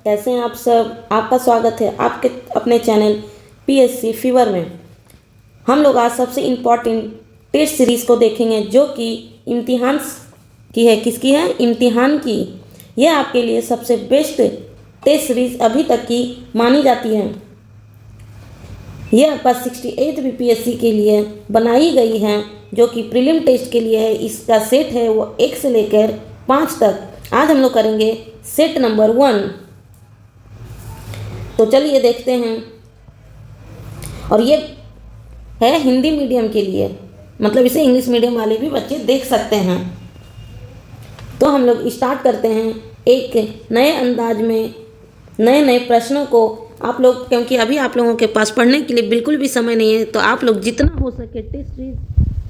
कैसे हैं आप सब। आपका स्वागत है आपके अपने चैनल पीएससी फीवर में। हम लोग आज सबसे इम्पॉर्टेंट टेस्ट सीरीज़ को देखेंगे जो कि इम्तिहान की है। किसकी है? इम्तिहान की। यह आपके लिए सबसे बेस्ट टेस्ट सीरीज़ अभी तक की मानी जाती है। यह आपका 68वीं पीएससी के लिए बनाई गई है जो कि प्रीलिम टेस्ट के लिए है। इसका सेट है वो 1 से लेकर 5 तक। आज हम लोग करेंगे सेट नंबर 1। तो चलिए देखते हैं। और ये है हिंदी मीडियम के लिए, मतलब इसे इंग्लिश मीडियम वाले भी बच्चे देख सकते हैं। तो हम लोग स्टार्ट करते हैं एक नए अंदाज में नए प्रश्नों को। आप लोग, क्योंकि अभी आप लोगों के पास पढ़ने के लिए बिल्कुल भी समय नहीं है, तो आप लोग जितना हो सके टेस्ट सीरीज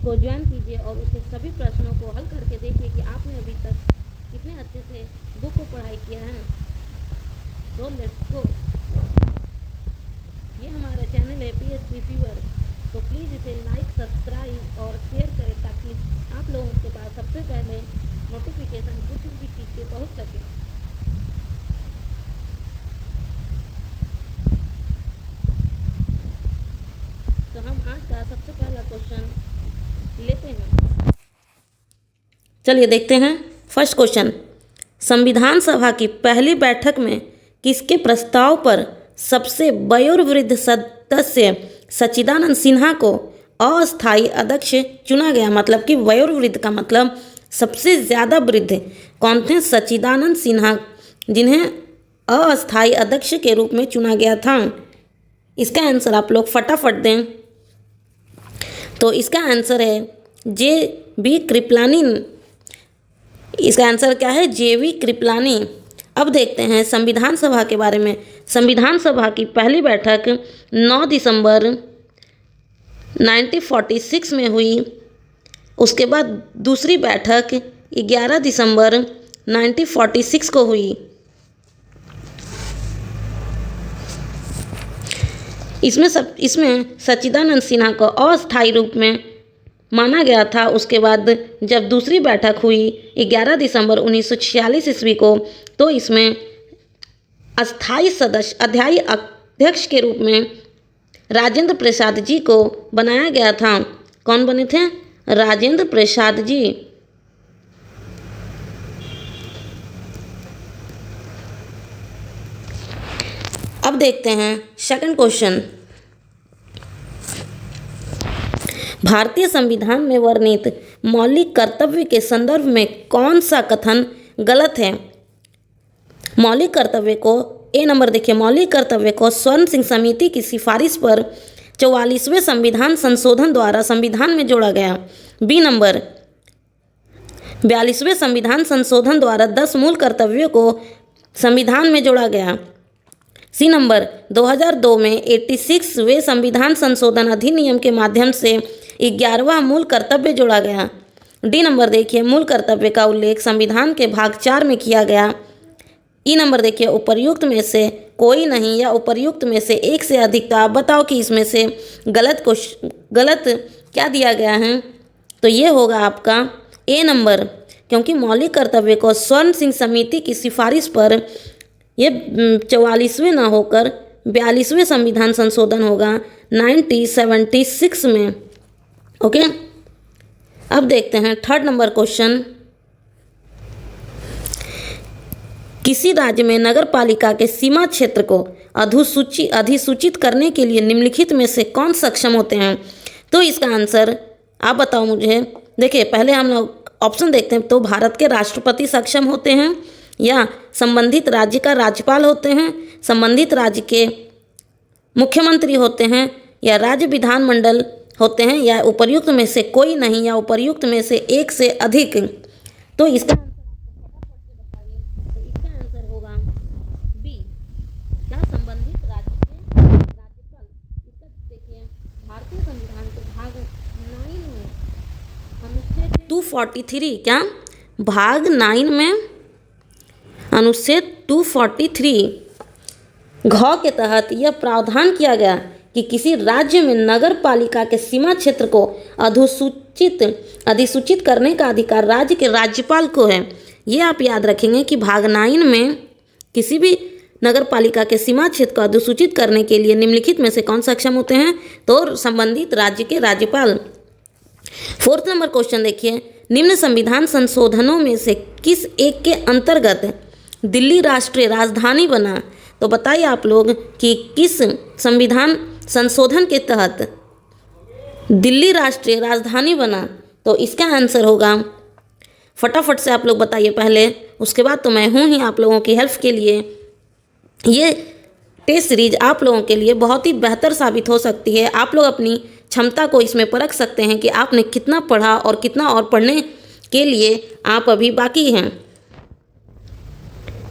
को ज्वाइन कीजिए और उसके सभी प्रश्नों को हल करके देखिए कि आपने अभी तक कितने अच्छे से बुक को पढ़ाई किया है। तो लेट्स गो। ये हमारा चैनल है पीएससी फीवर, तो प्लीज़ इसे लाइक, सब्सक्राइब और शेयर करें ताकि आप लोगों के पास सबसे पहले नोटिफिकेशन कुछ भी चीज़ के पहुँच सके। तो हम आज का सबसे पहला क्वेश्चन लेते हैं। चलिए देखते हैं। फर्स्ट क्वेश्चन, संविधान सभा की पहली बैठक में किसके प्रस्ताव पर सबसे वयोवृद्ध सदस्य सच्चिदानंद सिन्हा को अस्थायी अध्यक्ष चुना गया? मतलब कि वयोवृद्ध का मतलब सबसे ज़्यादा वृद्ध कौन थे? सच्चिदानंद सिन्हा, जिन्हें अस्थायी अध्यक्ष के रूप में चुना गया था। इसका आंसर आप लोग फटाफट दें। तो इसका आंसर है जे.बी. कृपलानी। इसका आंसर क्या है? जे.बी. कृपलानी। अब देखते हैं संविधान सभा के बारे में। संविधान सभा की पहली बैठक 9 दिसंबर 1946 में हुई। उसके बाद दूसरी बैठक 11 दिसंबर 1946 को हुई। इसमें सच्चिदानंद सिन्हा को अस्थायी रूप में माना गया था। उसके बाद जब दूसरी बैठक हुई 11 दिसंबर 1946 ईस्वी को, तो इसमें अस्थायी अध्यक्ष के रूप में राजेंद्र प्रसाद जी को बनाया गया था। कौन बने थे? राजेंद्र प्रसाद जी। अब देखते हैं सेकंड क्वेश्चन, भारतीय संविधान में वर्णित मौलिक कर्तव्य के संदर्भ में कौन सा कथन गलत है? मौलिक कर्तव्य को ए नंबर देखिए, मौलिक कर्तव्य को स्वर्ण सिंह समिति की सिफारिश पर 44वें संविधान संशोधन द्वारा संविधान में जोड़ा गया। बी नंबर 42वें संविधान संशोधन द्वारा 10 मूल कर्तव्यों को संविधान में जोड़ा गया। सी नंबर 2002 में 86वें संविधान संशोधन अधिनियम के माध्यम से 11वां मूल कर्तव्य जोड़ा गया। डी नंबर देखिए, मूल कर्तव्य का उल्लेख संविधान के भाग 4 में किया गया। ई नंबर देखिए, उपर्युक्त में से कोई नहीं या उपर्युक्त में से एक से अधिक। तो आप बताओ कि इसमें से गलत क्या दिया गया है? तो ये होगा आपका ए नंबर, क्योंकि मौलिक कर्तव्य को स्वर्ण सिंह समिति की सिफारिश पर ये 44वें ना होकर 42वें संविधान संशोधन होगा 1976 में। ओके, अब देखते हैं थर्ड नंबर क्वेश्चन, किसी राज्य में नगर पालिका के सीमा क्षेत्र को अधिसूचित करने के लिए निम्नलिखित में से कौन सक्षम होते हैं? तो इसका आंसर आप बताओ मुझे। देखिए, पहले हम लोग ऑप्शन देखते हैं। तो भारत के राष्ट्रपति सक्षम होते हैं, या संबंधित राज्य का राज्यपाल होते हैं, संबंधित राज्य के मुख्यमंत्री होते हैं, या राज्य विधानमंडल होते हैं, या उपर्युक्त में से कोई नहीं, या उपर्युक्त में से एक से अधिक। तो इसका आंसर होगा बी, क्या संबंधित राज्य के राज्यपाल। इसका देखिए, भारतीय संविधान के भाग 9 में अनुच्छेद 243, क्या भाग 9 में अनुच्छेद 243 घ के तहत यह प्रावधान किया गया कि किसी राज्य में नगर पालिका के सीमा क्षेत्र को अधिसूचित करने का अधिकार राज्य के राज्यपाल को है। ये आप याद रखेंगे कि भाग 9 में किसी भी नगर पालिका के सीमा क्षेत्र को अधिसूचित करने के लिए निम्नलिखित में से कौन सक्षम होते हैं? तो संबंधित राज्य के राज्यपाल। 4th नंबर क्वेश्चन देखिए, निम्न संविधान संशोधनों में से किस एक के अंतर्गत दिल्ली राष्ट्रीय राजधानी बना? तो बताइए आप लोग कि किस संविधान संशोधन के तहत दिल्ली राष्ट्रीय राजधानी बना? तो इसका आंसर होगा, फटाफट से आप लोग बताइए पहले, उसके बाद तो मैं हूँ ही आप लोगों की हेल्प के लिए। ये टेस्ट सीरीज आप लोगों के लिए बहुत ही बेहतर साबित हो सकती है। आप लोग अपनी क्षमता को इसमें परख सकते हैं कि आपने कितना पढ़ा और कितना और पढ़ने के लिए आप अभी बाकी हैं।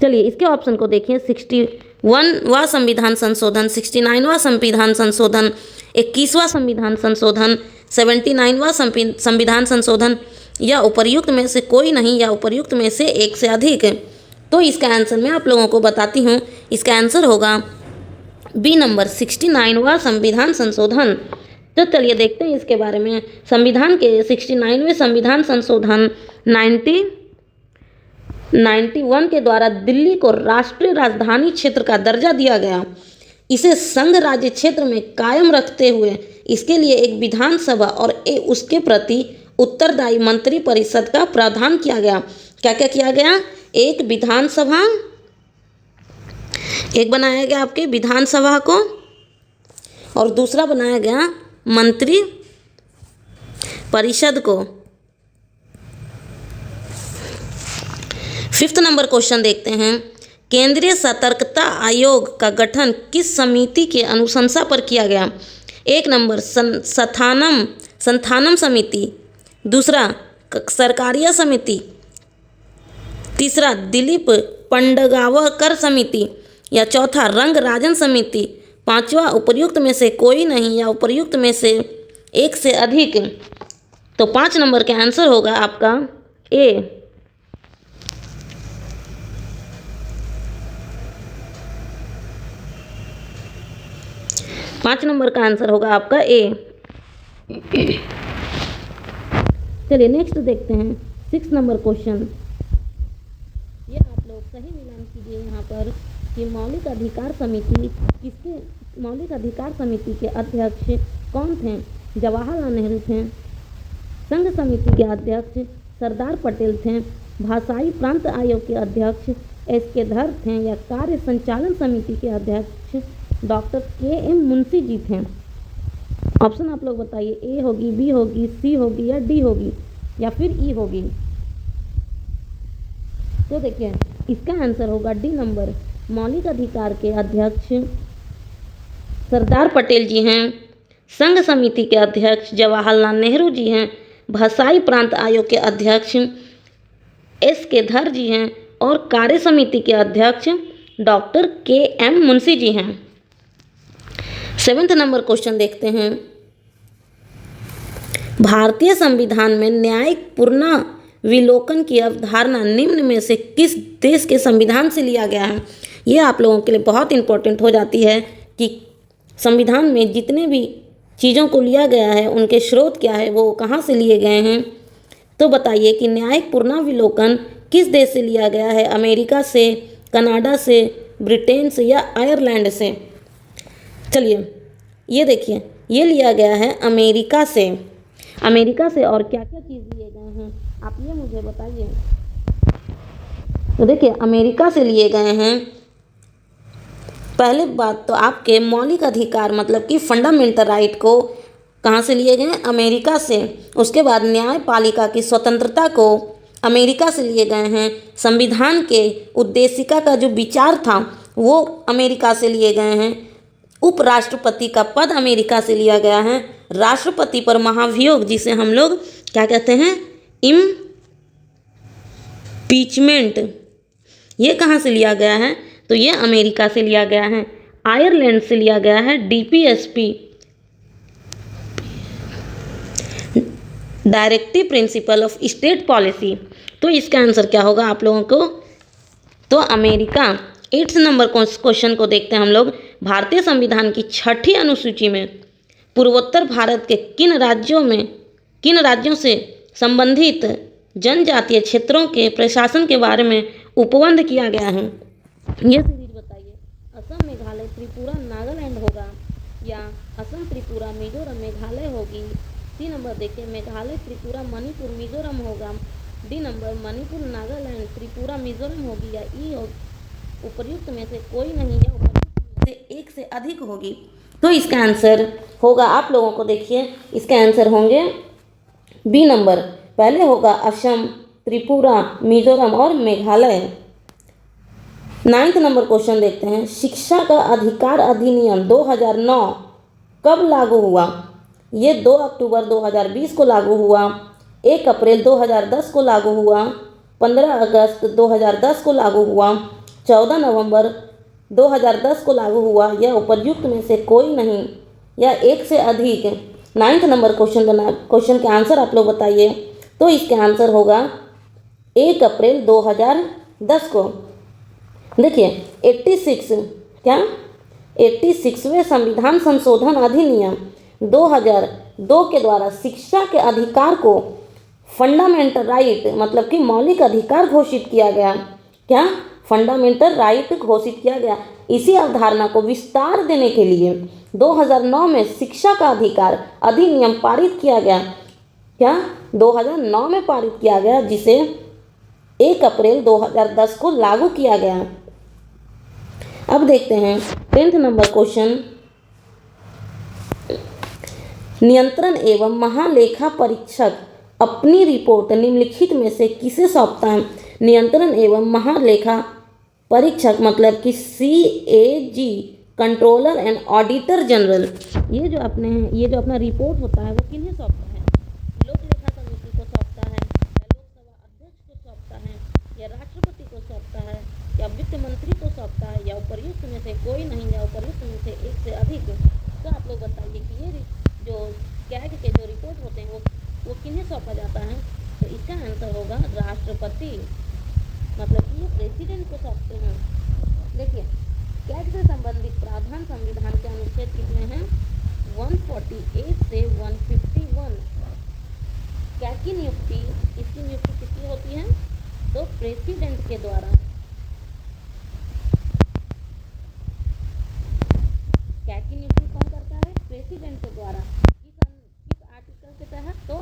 चलिए इसके ऑप्शन को देखिए, 61वां संविधान संशोधन, 69वां संविधान संशोधन, 21वां संविधान संशोधन, 79वां संविधान संशोधन, या उपर्युक्त में से कोई नहीं, या उपर्युक्त में से एक से अधिक। तो इसका आंसर मैं आप लोगों को बताती हूँ। इसका आंसर होगा बी नंबर, 69वां संविधान संशोधन। तो चलिए देखते हैं इसके बारे में। संविधान के 69वें संविधान संशोधन 1991 के द्वारा दिल्ली को राष्ट्रीय राजधानी क्षेत्र का दर्जा दिया गया। इसे संघ राज्य क्षेत्र में कायम रखते हुए इसके लिए एक विधानसभा और उसके प्रति उत्तरदायी मंत्री परिषद का प्रावधान किया गया। क्या क्या किया गया? एक विधानसभा, एक बनाया गया आपके विधानसभा को, और दूसरा बनाया गया मंत्री परिषद को। 5th नंबर क्वेश्चन देखते हैं, केंद्रीय सतर्कता आयोग का गठन किस समिति के अनुशंसा पर किया गया? 1 नंबर संथानम समिति, दूसरा सरकारिया समिति, तीसरा दिलीप पंडगावकर समिति, या चौथा रंगराजन समिति, पांचवा उपर्युक्त में से कोई नहीं, या उपर्युक्त में से एक से अधिक। तो 5 नंबर का आंसर होगा आपका ए। 5 नंबर का आंसर होगा आपका ए। चलिए नेक्स्ट देखते हैं 6 नंबर क्वेश्चन। ये आप लोग सही मिलान कीजिए यहाँ पर कि मौलिक अधिकार समिति के अध्यक्ष कौन थे? जवाहरलाल नेहरू थे। संघ समिति के अध्यक्ष सरदार पटेल थे। भाषाई प्रांत आयोग के अध्यक्ष एस.के. धर थे, या कार्य संचालन समिति के अध्यक्ष डॉक्टर के.एम. मुंशी जी थे। ऑप्शन आप लोग बताइए, ए होगी, बी होगी, सी होगी, या डी होगी, या फिर ई होगी। तो देखिए इसका आंसर होगा डी नंबर, मौलिक अधिकार के अध्यक्ष सरदार पटेल जी हैं। संघ समिति के अध्यक्ष जवाहरलाल नेहरू जी हैं। भाषाई प्रांत आयोग के अध्यक्ष एस.के. धर जी हैं, और कार्य समिति के अध्यक्ष डॉक्टर के.एम. मुंशी जी हैं। 7th नंबर क्वेश्चन देखते हैं, भारतीय संविधान में न्यायिक पुनर्विलोकन की अवधारणा निम्न में से किस देश के संविधान से लिया गया है? ये आप लोगों के लिए बहुत इंपॉर्टेंट हो जाती है कि संविधान में जितने भी चीज़ों को लिया गया है उनके स्रोत क्या है, वो कहाँ से लिए गए हैं। तो बताइए कि न्यायिक पुनर्विलोकन किस देश से लिया गया है? अमेरिका से, कनाडा से, ब्रिटेन से, या आयरलैंड से? चलिए ये देखिए, ये लिया गया है अमेरिका से। अमेरिका से और क्या क्या चीज़ लिए गए हैं आप ये मुझे बताइए। तो देखिए अमेरिका से लिए गए हैं, पहले बात तो आपके मौलिक अधिकार मतलब कि फंडामेंटल राइट को कहाँ से लिए गए? अमेरिका से। उसके बाद न्यायपालिका की स्वतंत्रता को अमेरिका से लिए गए हैं। संविधान के उद्देशिका का जो विचार था वो अमेरिका से लिए गए हैं। उपराष्ट्रपति का पद अमेरिका से लिया गया है। राष्ट्रपति पर महाभियोग, जिसे हम लोग क्या कहते हैं? इम्पीचमेंट, ये कहाँ से लिया गया है? तो ये अमेरिका से लिया गया है। आयरलैंड से लिया गया है DPSP, directive principle of state policy. तो इसका आंसर क्या होगा आप लोगों को? तो अमेरिका। 8th नंबर क्वेश्चन को देखते हैं हम लोग। भारतीय संविधान की 6ठी अनुसूची में पूर्वोत्तर भारत के किन राज्यों से संबंधित जनजातीय क्षेत्रों के प्रशासन के बारे में उपबंध किया गया है? ये सीरीज बताइए। असम मेघालय त्रिपुरा नागालैंड होगा, या असम त्रिपुरा मिजोरम मेघालय होगी। सी नंबर देखिए मेघालय त्रिपुरा मणिपुर मिजोरम होगा। डी नंबर मणिपुर नागालैंड त्रिपुरा मिजोरम होगी, या ई उपर्युक्त में से कोई नहीं या उपर्युक्त में से एक से अधिक होगी। तो इसका आंसर होगा, आप लोगों को देखिए इसके आंसर होंगे बी नंबर, पहले होगा असम त्रिपुरा मिजोरम और मेघालय। 9th नंबर क्वेश्चन देखते हैं, शिक्षा का अधिकार अधिनियम 2009 कब लागू हुआ? ये 2 अक्टूबर 2020 को लागू हुआ, 1 अप्रैल 2010 को लागू हुआ, 15 अगस्त 2010 को लागू हुआ, 14 नवंबर 2010 को लागू हुआ, या उपर्युक्त में से कोई नहीं या एक से अधिक। 9th नंबर क्वेश्चन के आंसर आप लोग बताइए। तो इसके आंसर होगा 1 अप्रैल 2010 को। देखिए 86वें संविधान संशोधन अधिनियम 2002 के द्वारा शिक्षा के अधिकार को फंडामेंटल राइट मतलब कि मौलिक अधिकार घोषित किया गया। क्या? फंडामेंटल राइट घोषित किया गया। इसी अवधारणा को विस्तार देने के लिए 2009 में शिक्षा का अधिकार अधिनियम पारित किया गया। क्या? 2009 में पारित किया गया, जिसे 1 अप्रैल 2010 को लागू किया गया। अब देखते हैं 10th नंबर क्वेश्चन, नियंत्रण एवं महालेखा परीक्षक अपनी रिपोर्ट निम्नलिखित में से किसे सौंपता है? नियंत्रण एवं महालेखा परीक्षक मतलब कि CAG controller and auditor general, ये जो अपना रिपोर्ट होता है वो किन्हें सौंपता है? लोक लेखा समिति को सौंपता है, या लोकसभा अध्यक्ष को सौंपता है, या राष्ट्रपति को सौंपता है, या वित्त मंत्री को सौंपता है, या उपर्युक्त में से कोई नहीं या उपर्युक्त में से एक से अधिक। तो आप लोग बताइए कि ये जो कैग के जो रिपोर्ट होते हैं वो किन्हें सौंपा जाता है? तो इसका आंसर होगा राष्ट्रपति, मतलब कि ये प्रेसिडेंट को सौंपते हैं। देखिए कैग से संबंधित प्रावधान संविधान के अनुच्छेद कितने हैं? 148 से 151। कैग की नियुक्ति, इसकी नियुक्ति किसकी होती है? तो प्रेसिडेंट के द्वारा। कैग की नियुक्ति कौन करता है? प्रेसिडेंट के द्वारा। किस आर्टिकल के तहत? तो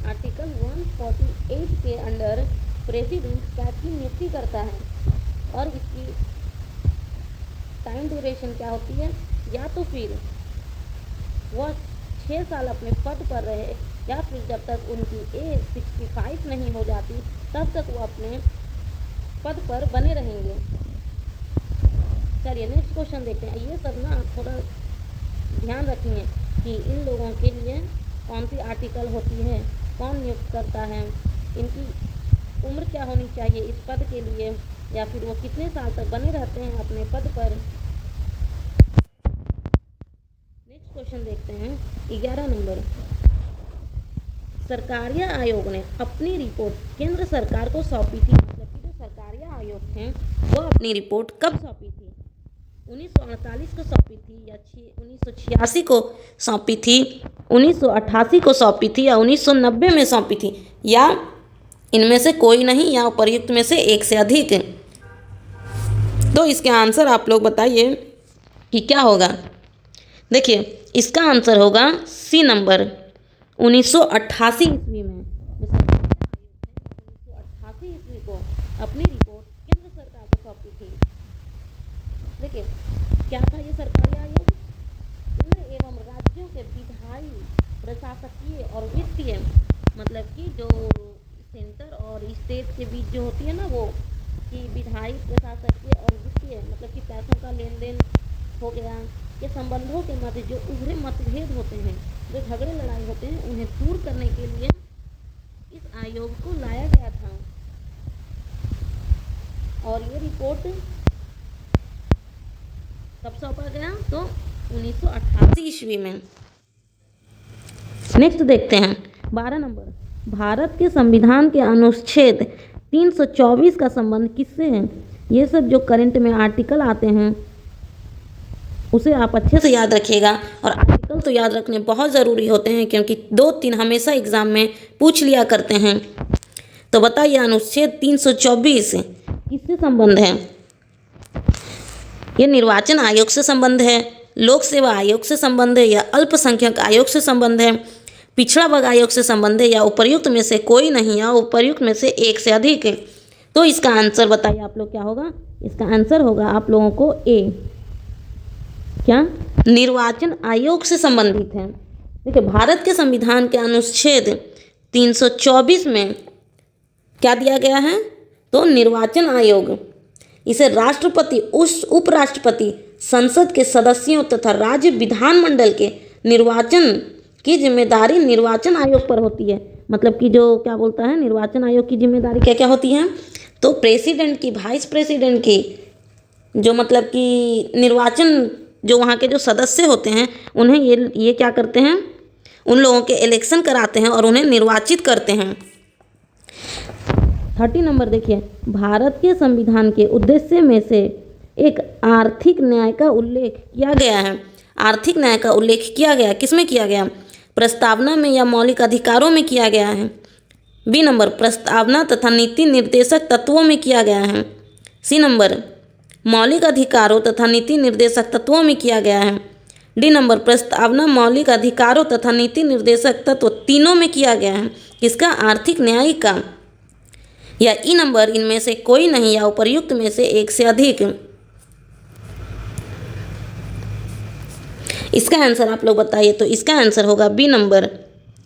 आर्टिकल 148 के अंडर प्रेसिडेंट कैग की नियुक्ति करता है, और इसकी टाइम ड्यूरेशन क्या होती है? या तो फिर वह 6 साल अपने पद पर रहे, या फिर जब तक उनकी एज 65 नहीं हो जाती तब तक वो अपने पद पर बने रहेंगे। चलिए नेक्स्ट क्वेश्चन देखते हैं। ये सब ना थोड़ा ध्यान रखेंगे कि इन लोगों के लिए कौन सी आर्टिकल होती है, कौन नियुक्त करता है, इनकी उम्र क्या होनी चाहिए इस पद के लिए, या फिर वो कितने साल तक बने रहते हैं अपने पद पर। नेक्स्ट क्वेश्चन देखते हैं 11 नंबर। सरकारिया आयोग ने अपनी रिपोर्ट केंद्र सरकार को सौंपी थी, मतलब कि जो सरकारिया आयोग थे वो अपनी रिपोर्ट कब सौंपी थी? 1948 को सौंपी थी, या 1986 को सौंपी थी, 1988 को सौंपी थी, या 1990 में सौंपी थी, या इनमें से कोई नहीं या उपर्युक्त में से एक से अधिक। तो इसके आंसर आप लोग बताइए कि क्या होगा। देखिए इसका आंसर होगा सी नंबर, 1988 ईस्वी में। 1988 ईस्वी को अपनी रिपोर्ट केंद्र सरकार को सौंपी थी। देखिए क्या था ये सरकारी आयोग? केंद्र एवं राज्यों के विधायी, प्रशासकीय और वित्तीय, मतलब कि जो सेंटर और स्टेट के बीच जो होती है ना वो, कि विधायी, प्रशासकीय और वित्तीय, मतलब कि पैसों का लेन देन हो गया, के संबंधों के मध्य जो उभरे मतभेद होते हैं, जो झगड़े लड़ाई होते हैं, उन्हें दूर करने के लिए इस आयोग को लाया गया था। और ये रिपोर्ट कब सौंपा गया? तो 1988 ईस्वी में। नेक्स्ट देखते हैं 12 नंबर। भारत के संविधान के अनुच्छेद 324 का संबंध किससे है? ये सब जो करंट में आर्टिकल आते हैं उसे आप अच्छे से याद रखिएगा, और आर्टिकल तो याद रखने बहुत ज़रूरी होते हैं क्योंकि 2-3 हमेशा एग्जाम में पूछ लिया करते हैं। तो बताइए अनुच्छेद 324 किससे संबंध है? ये निर्वाचन आयोग से संबंध है, लोक सेवा आयोग से संबंध है, या अल्पसंख्यक आयोग से संबंध है, पिछड़ा वर्ग आयोग से संबंध है, या उपर्युक्त में से कोई नहीं, या उपर्युक्त में से एक से अधिक। तो इसका आंसर बताइए आप लोग क्या होगा। इसका आंसर होगा आप लोगों को ए, क्या निर्वाचन आयोग से संबंधित है। देखिए भारत के संविधान के अनुच्छेद 324 में क्या दिया गया है, तो निर्वाचन आयोग इसे राष्ट्रपति, उपराष्ट्रपति, संसद के सदस्यों तथा राज्य विधानमंडल के निर्वाचन की जिम्मेदारी निर्वाचन आयोग पर होती है। मतलब कि जो क्या बोलता है, निर्वाचन आयोग की जिम्मेदारी क्या क्या होती है, तो प्रेसिडेंट की, वाइस प्रेसिडेंट की, जो मतलब कि निर्वाचन जो वहाँ के जो सदस्य होते हैं उन्हें ये क्या करते हैं, उन लोगों के इलेक्शन कराते हैं और उन्हें निर्वाचित करते हैं। 30 नंबर देखिए, भारत के संविधान के उद्देश्य में से एक आर्थिक न्याय का उल्लेख किया गया है। आर्थिक न्याय का उल्लेख किया गया, किसमें किया गया, प्रस्तावना में या मौलिक अधिकारों में किया गया है। बी नंबर, प्रस्तावना तथा नीति निर्देशक तत्वों में किया गया है। सी नंबर, मौलिक अधिकारों तथा नीति निर्देशक तत्वों में किया गया है। डी नंबर, प्रस्तावना, मौलिक अधिकारों तथा नीति निर्देशक तत्व तीनों में किया गया है। किसका, आर्थिक न्याय का। या ई नंबर, इनमें से कोई नहीं, या उपर्युक्त में से एक से अधिक। इसका आंसर आप लोग बताइए। तो इसका आंसर होगा बी नंबर,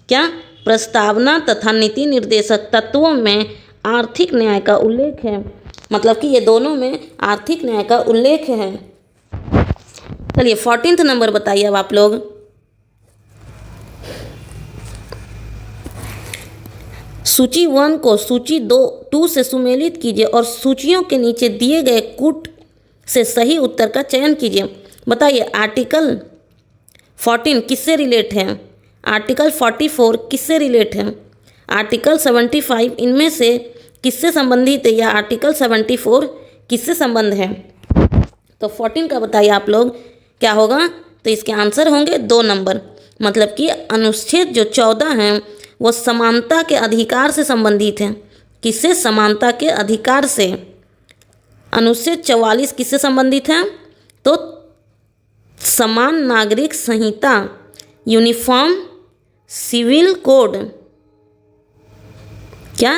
क्या, प्रस्तावना तथा नीति निर्देशक तत्वों में आर्थिक न्याय का उल्लेख है। मतलब कि ये दोनों में आर्थिक न्याय का उल्लेख है। चलिए 14वां नंबर बताइए अब आप लोग। सूची 1 को सूची 2 से सुमेलित कीजिए और सूचियों के नीचे दिए गए कूट से सही उत्तर का चयन कीजिए। बताइए आर्टिकल 14 किससे रिलेट है, आर्टिकल 44 किससे रिलेट है, आर्टिकल 75 इनमें से किससे संबंधित है, या आर्टिकल 74 किससे संबंध है। तो 14 का बताइए आप लोग क्या होगा। तो इसके आंसर होंगे 2 नंबर। मतलब कि अनुच्छेद जो 14 हैं वो समानता के अधिकार से संबंधित है। किससे, समानता के अधिकार से। अनुच्छेद 44 किससे संबंधित है, तो समान नागरिक संहिता, यूनिफॉर्म सिविल कोड, क्या,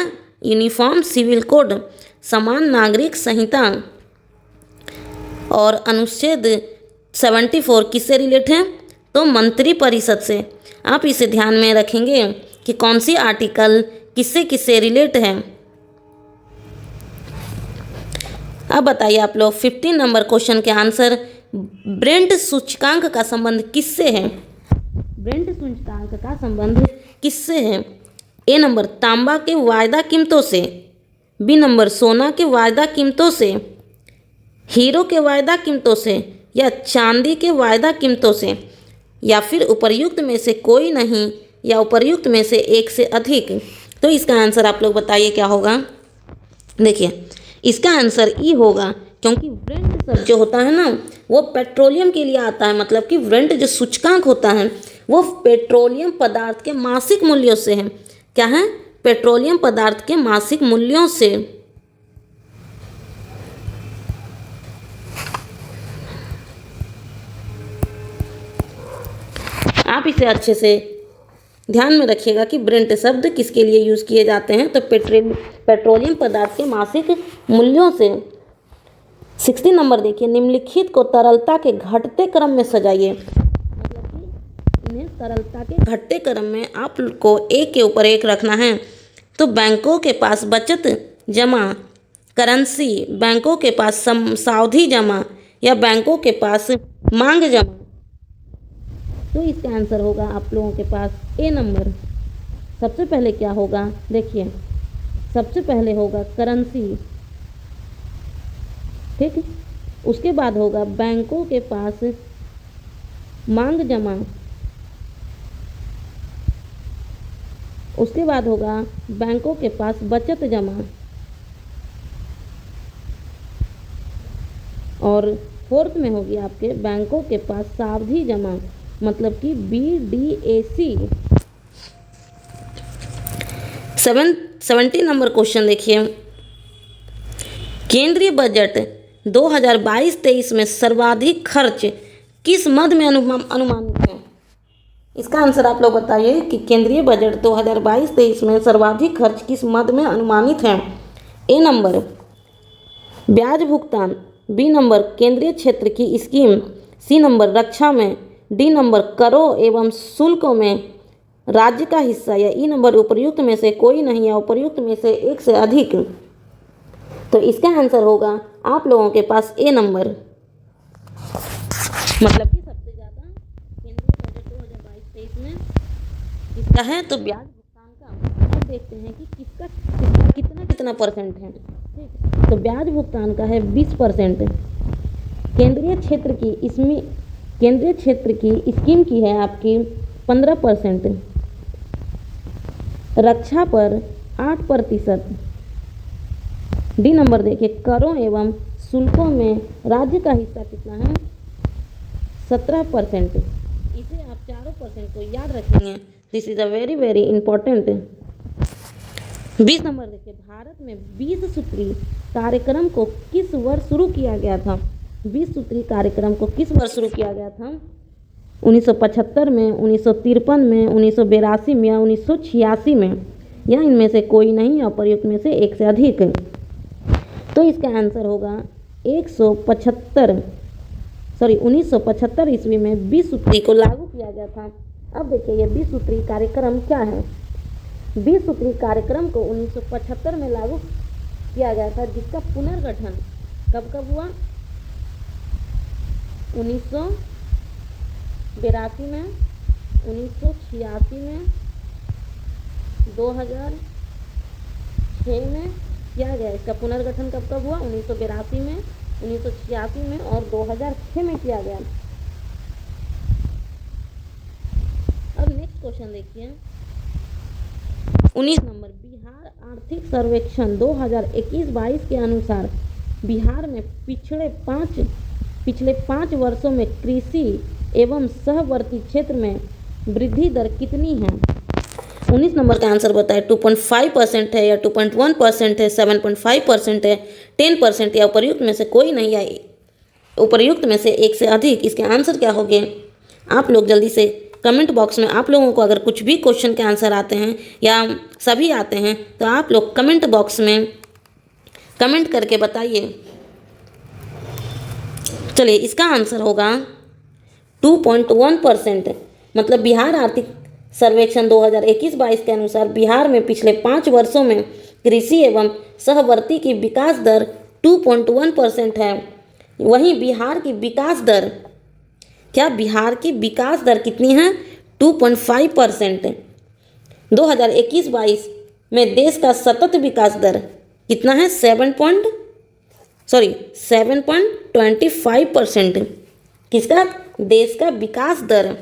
यूनिफॉर्म सिविल कोड, समान नागरिक संहिता। और अनुच्छेद 74 किससे रिलेट है, तो मंत्री परिषद से। आप इसे ध्यान में रखेंगे कि कौन सी आर्टिकल किससे किससे रिलेट है। अब बताइए आप लोग 15 नंबर क्वेश्चन के आंसर। ब्रेंट सूचकांक का संबंध किससे है, ब्रेंट सूचकांक का संबंध किससे है। ए नंबर, तांबा के वायदा कीमतों से। बी नंबर, सोना के वायदा कीमतों से, हीरो के वायदा कीमतों से, या चांदी के वायदा कीमतों से, या फिर उपर्युक्त में से कोई नहीं, या उपर्युक्त में से एक से अधिक। तो इसका आंसर आप लोग बताइए क्या होगा। देखिए इसका आंसर ई होगा, क्योंकि ब्रेंट शब्द जो होता है ना वो पेट्रोलियम के लिए आता है। मतलब कि ब्रेंट जो सूचकांक होता है वो पेट्रोलियम पदार्थ के मासिक मूल्यों से है। क्या है, पेट्रोलियम पदार्थ के मासिक मूल्यों से। आप इसे अच्छे से ध्यान में रखिएगा कि ब्रेंट शब्द किसके लिए यूज़ किए जाते हैं, तो पेट्रोलियम पदार्थ के मासिक मूल्यों से। 16 नंबर देखिए, निम्नलिखित को तरलता के घटते क्रम में सजाइए। मतलब कि इन्हें तरलता के घटते क्रम में आपको एक के ऊपर एक रखना है। तो बैंकों के पास बचत जमा, करेंसी, बैंकों के पास सावधि जमा, या बैंकों के पास मांग जमा। तो इसका आंसर होगा आप लोगों के पास ए नंबर। सबसे पहले क्या होगा, देखिए सबसे पहले होगा करेंसी, ठीक। उसके बाद होगा बैंकों के पास मांग जमा, उसके बाद होगा बैंकों के पास बचत जमा, और फोर्थ में होगी आपके बैंकों के पास सावधि जमा, मतलब कि BDAC। 70 नंबर क्वेश्चन देखिए, केंद्रीय बजट 2022-23 में सर्वाधिक खर्च किस मद में अनुमानित है? इसका आंसर आप लोग बताइए कि केंद्रीय बजट 2022-23 में सर्वाधिक खर्च किस मद में अनुमानित है? ए नंबर ब्याज भुगतान, बी नंबर केंद्रीय क्षेत्र की स्कीम, सी नंबर रक्षा में, डी नंबर करों एवं शुल्कों में राज्य का हिस्सा, या ई नंबर उपर्युक्त में से कोई नहीं या उपर्युक्त में से एक से अधिक। तो इसका आंसर होगा आप लोगों के पास ए नंबर, मतलब कि सबसे ज़्यादा केंद्रीय बजट 2022-23 में किसका है? तो ब्याज भुगतान का। अब देखते हैं कि किसका कितना परसेंट है। ठीक, तो ब्याज भुगतान का है 20%। केंद्रीय क्षेत्र की स्कीम की है आपकी 15%। रक्षा पर 8%। डी नंबर देखिए करों एवं शुल्कों में राज्य का हिस्सा कितना है? 17%। इसे आप चारों परसेंट को याद रखेंगे। This is a very very important. 20 number देखिए भारत में 20 सूत्री कार्यक्रम को किस वर्ष शुरू किया गया था? 20 सूत्री कार्यक्रम को किस वर्ष शुरू किया गया था? 1975 में, 1953 में, 1982 में या 1986 में, या इनमें से कोई नहीं या प्रयुक्त में से एक से अधिक। तो इसका आंसर होगा 1975 ईस्वी में 20 सूत्री को लागू किया गया था। अब देखिए ये 20 सूत्री कार्यक्रम क्या है? 20 सूत्री कार्यक्रम को 1975 में लागू किया गया था, जिसका पुनर्गठन कब हुआ? 1982 में, 1986 में, 2006 में किया गया। इसका पुनर्गठन कब हुआ? 1982 में, 1986 में और 2006 में किया गया। अब नेक्स्ट क्वेश्चन देखिए 19 नंबर बिहार आर्थिक सर्वेक्षण 2021-22 के अनुसार बिहार में पिछले 5 वर्षों में कृषि एवं सहवर्ती क्षेत्र में वृद्धि दर कितनी है? 19 नंबर का आंसर बताए 2.5% है या 2.1% है, 7.5% है, 10% या उपर्युक्त में से कोई नहीं या उपर्युक्त में से एक से अधिक। इसके आंसर क्या होंगे? आप लोग जल्दी से कमेंट बॉक्स में, आप लोगों को अगर कुछ भी क्वेश्चन के आंसर आते हैं या सभी आते हैं तो आप लोग कमेंट बॉक्स में कमेंट करके बताइए। चलिए इसका आंसर होगा 2.1%। मतलब बिहार आर्थिक सर्वेक्षण 2021-22 के अनुसार बिहार में पिछले 5 वर्षों में कृषि एवं सहवर्ती की विकास दर 2.1% है। वहीं बिहार की विकास दर कितनी है? 2.5%। 2021-22 में देश का सतत विकास दर कितना है? 7.25%। किसका? देश का विकास दर।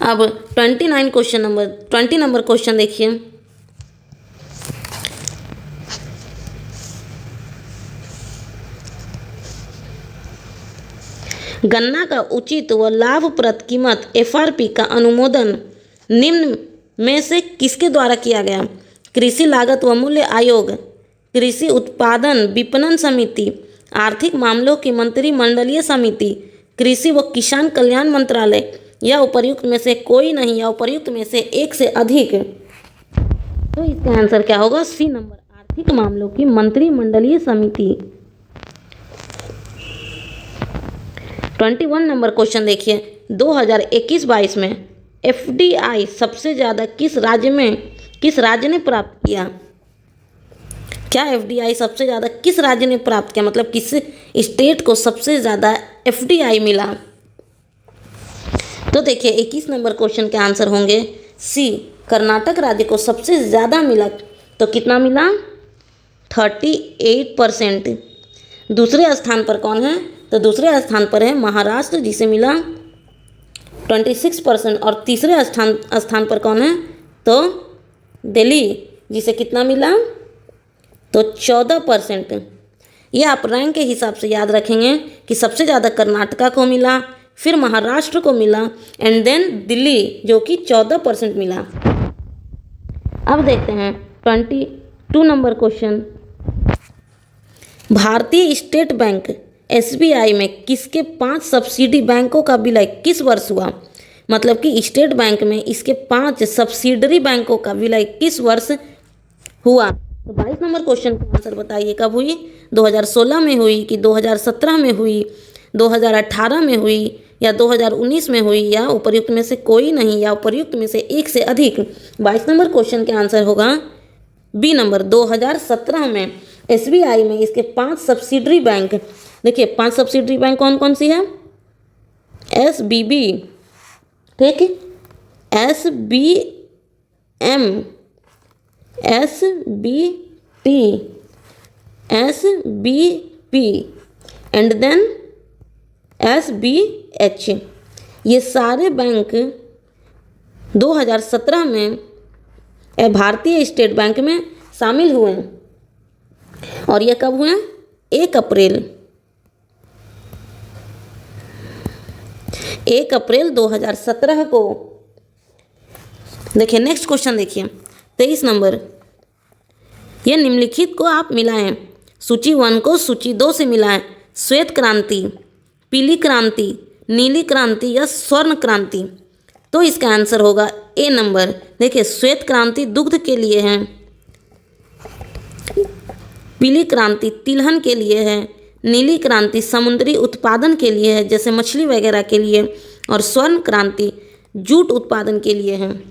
अब 20 नंबर क्वेश्चन देखिए। गन्ना का उचित व लाभप्रद कीमत FRP का अनुमोदन निम्न में से किसके द्वारा किया गया? कृषि लागत व मूल्य आयोग, कृषि उत्पादन विपणन समिति, आर्थिक मामलों की मंत्रिमंडलीय समिति, कृषि व किसान कल्याण मंत्रालय, या उपर्युक्त में से कोई नहीं या उपर्युक्त में से एक से अधिक। तो इसका आंसर क्या होगा? सी नंबर आर्थिक मामलों की मंत्रिमंडलीय समिति। 21 नंबर क्वेश्चन देखिए 2021-22 में FDI सबसे ज़्यादा किस राज्य ने प्राप्त किया? क्या FDI सबसे ज़्यादा किस राज्य ने प्राप्त किया? मतलब किस स्टेट को सबसे ज़्यादा FDI मिला? तो देखिए 21 नंबर क्वेश्चन के आंसर होंगे सी, कर्नाटक राज्य को सबसे ज़्यादा मिला। तो कितना मिला? 38%। दूसरे स्थान पर कौन है? तो दूसरे स्थान पर है महाराष्ट्र, जिसे मिला 26%। और तीसरे स्थान पर कौन है? तो दिल्ली, जिसे कितना मिला? तो 14%। ये आप रैंक के हिसाब से याद रखेंगे कि सबसे ज़्यादा कर्नाटका को मिला, फिर महाराष्ट्र को मिला एंड देन दिल्ली, जो कि 14% मिला। अब देखते हैं 22 नंबर क्वेश्चन। भारतीय स्टेट बैंक एसबीआई में किसके 5 सब्सिडी बैंकों का विलय किस वर्ष हुआ? मतलब कि स्टेट बैंक में इसके 5 सब्सिडरी बैंकों का विलय किस वर्ष हुआ? तो 22 नंबर क्वेश्चन का आंसर बताइए, कब हुई? 2016 में हुई कि 2017 में हुई, 2018 में हुई या 2019 में हुई, या उपर्युक्त में से कोई नहीं, या उपर्युक्त में से एक से अधिक? 22 नंबर क्वेश्चन का आंसर होगा बी नंबर, 2017 में एसबीआई में इसके 5 सब्सिडरी बैंक। देखिए 5 सब्सिडरी बैंक कौन कौन सी है? एसबीबी, ठीक है, SBM, SBT, SBP and then SBH. ये सारे बैंक 2017 में भारतीय स्टेट बैंक में शामिल हुए हैं। और ये कब हुए? 1 अप्रैल 2017 को। देखिए नेक्स्ट क्वेश्चन देखिए 23 नंबर। यह निम्नलिखित को आप मिलाएं। सूची 1 को सूची 2 से मिलाएं। श्वेत क्रांति, पीली क्रांति, नीली क्रांति या स्वर्ण क्रांति? तो इसका आंसर होगा ए नंबर। देखिए श्वेत क्रांति दुग्ध के लिए है, पीली क्रांति तिलहन के लिए है, नीली क्रांति समुद्री उत्पादन के लिए है जैसे मछली वगैरह के लिए, और स्वर्ण क्रांति जूट उत्पादन के लिए है।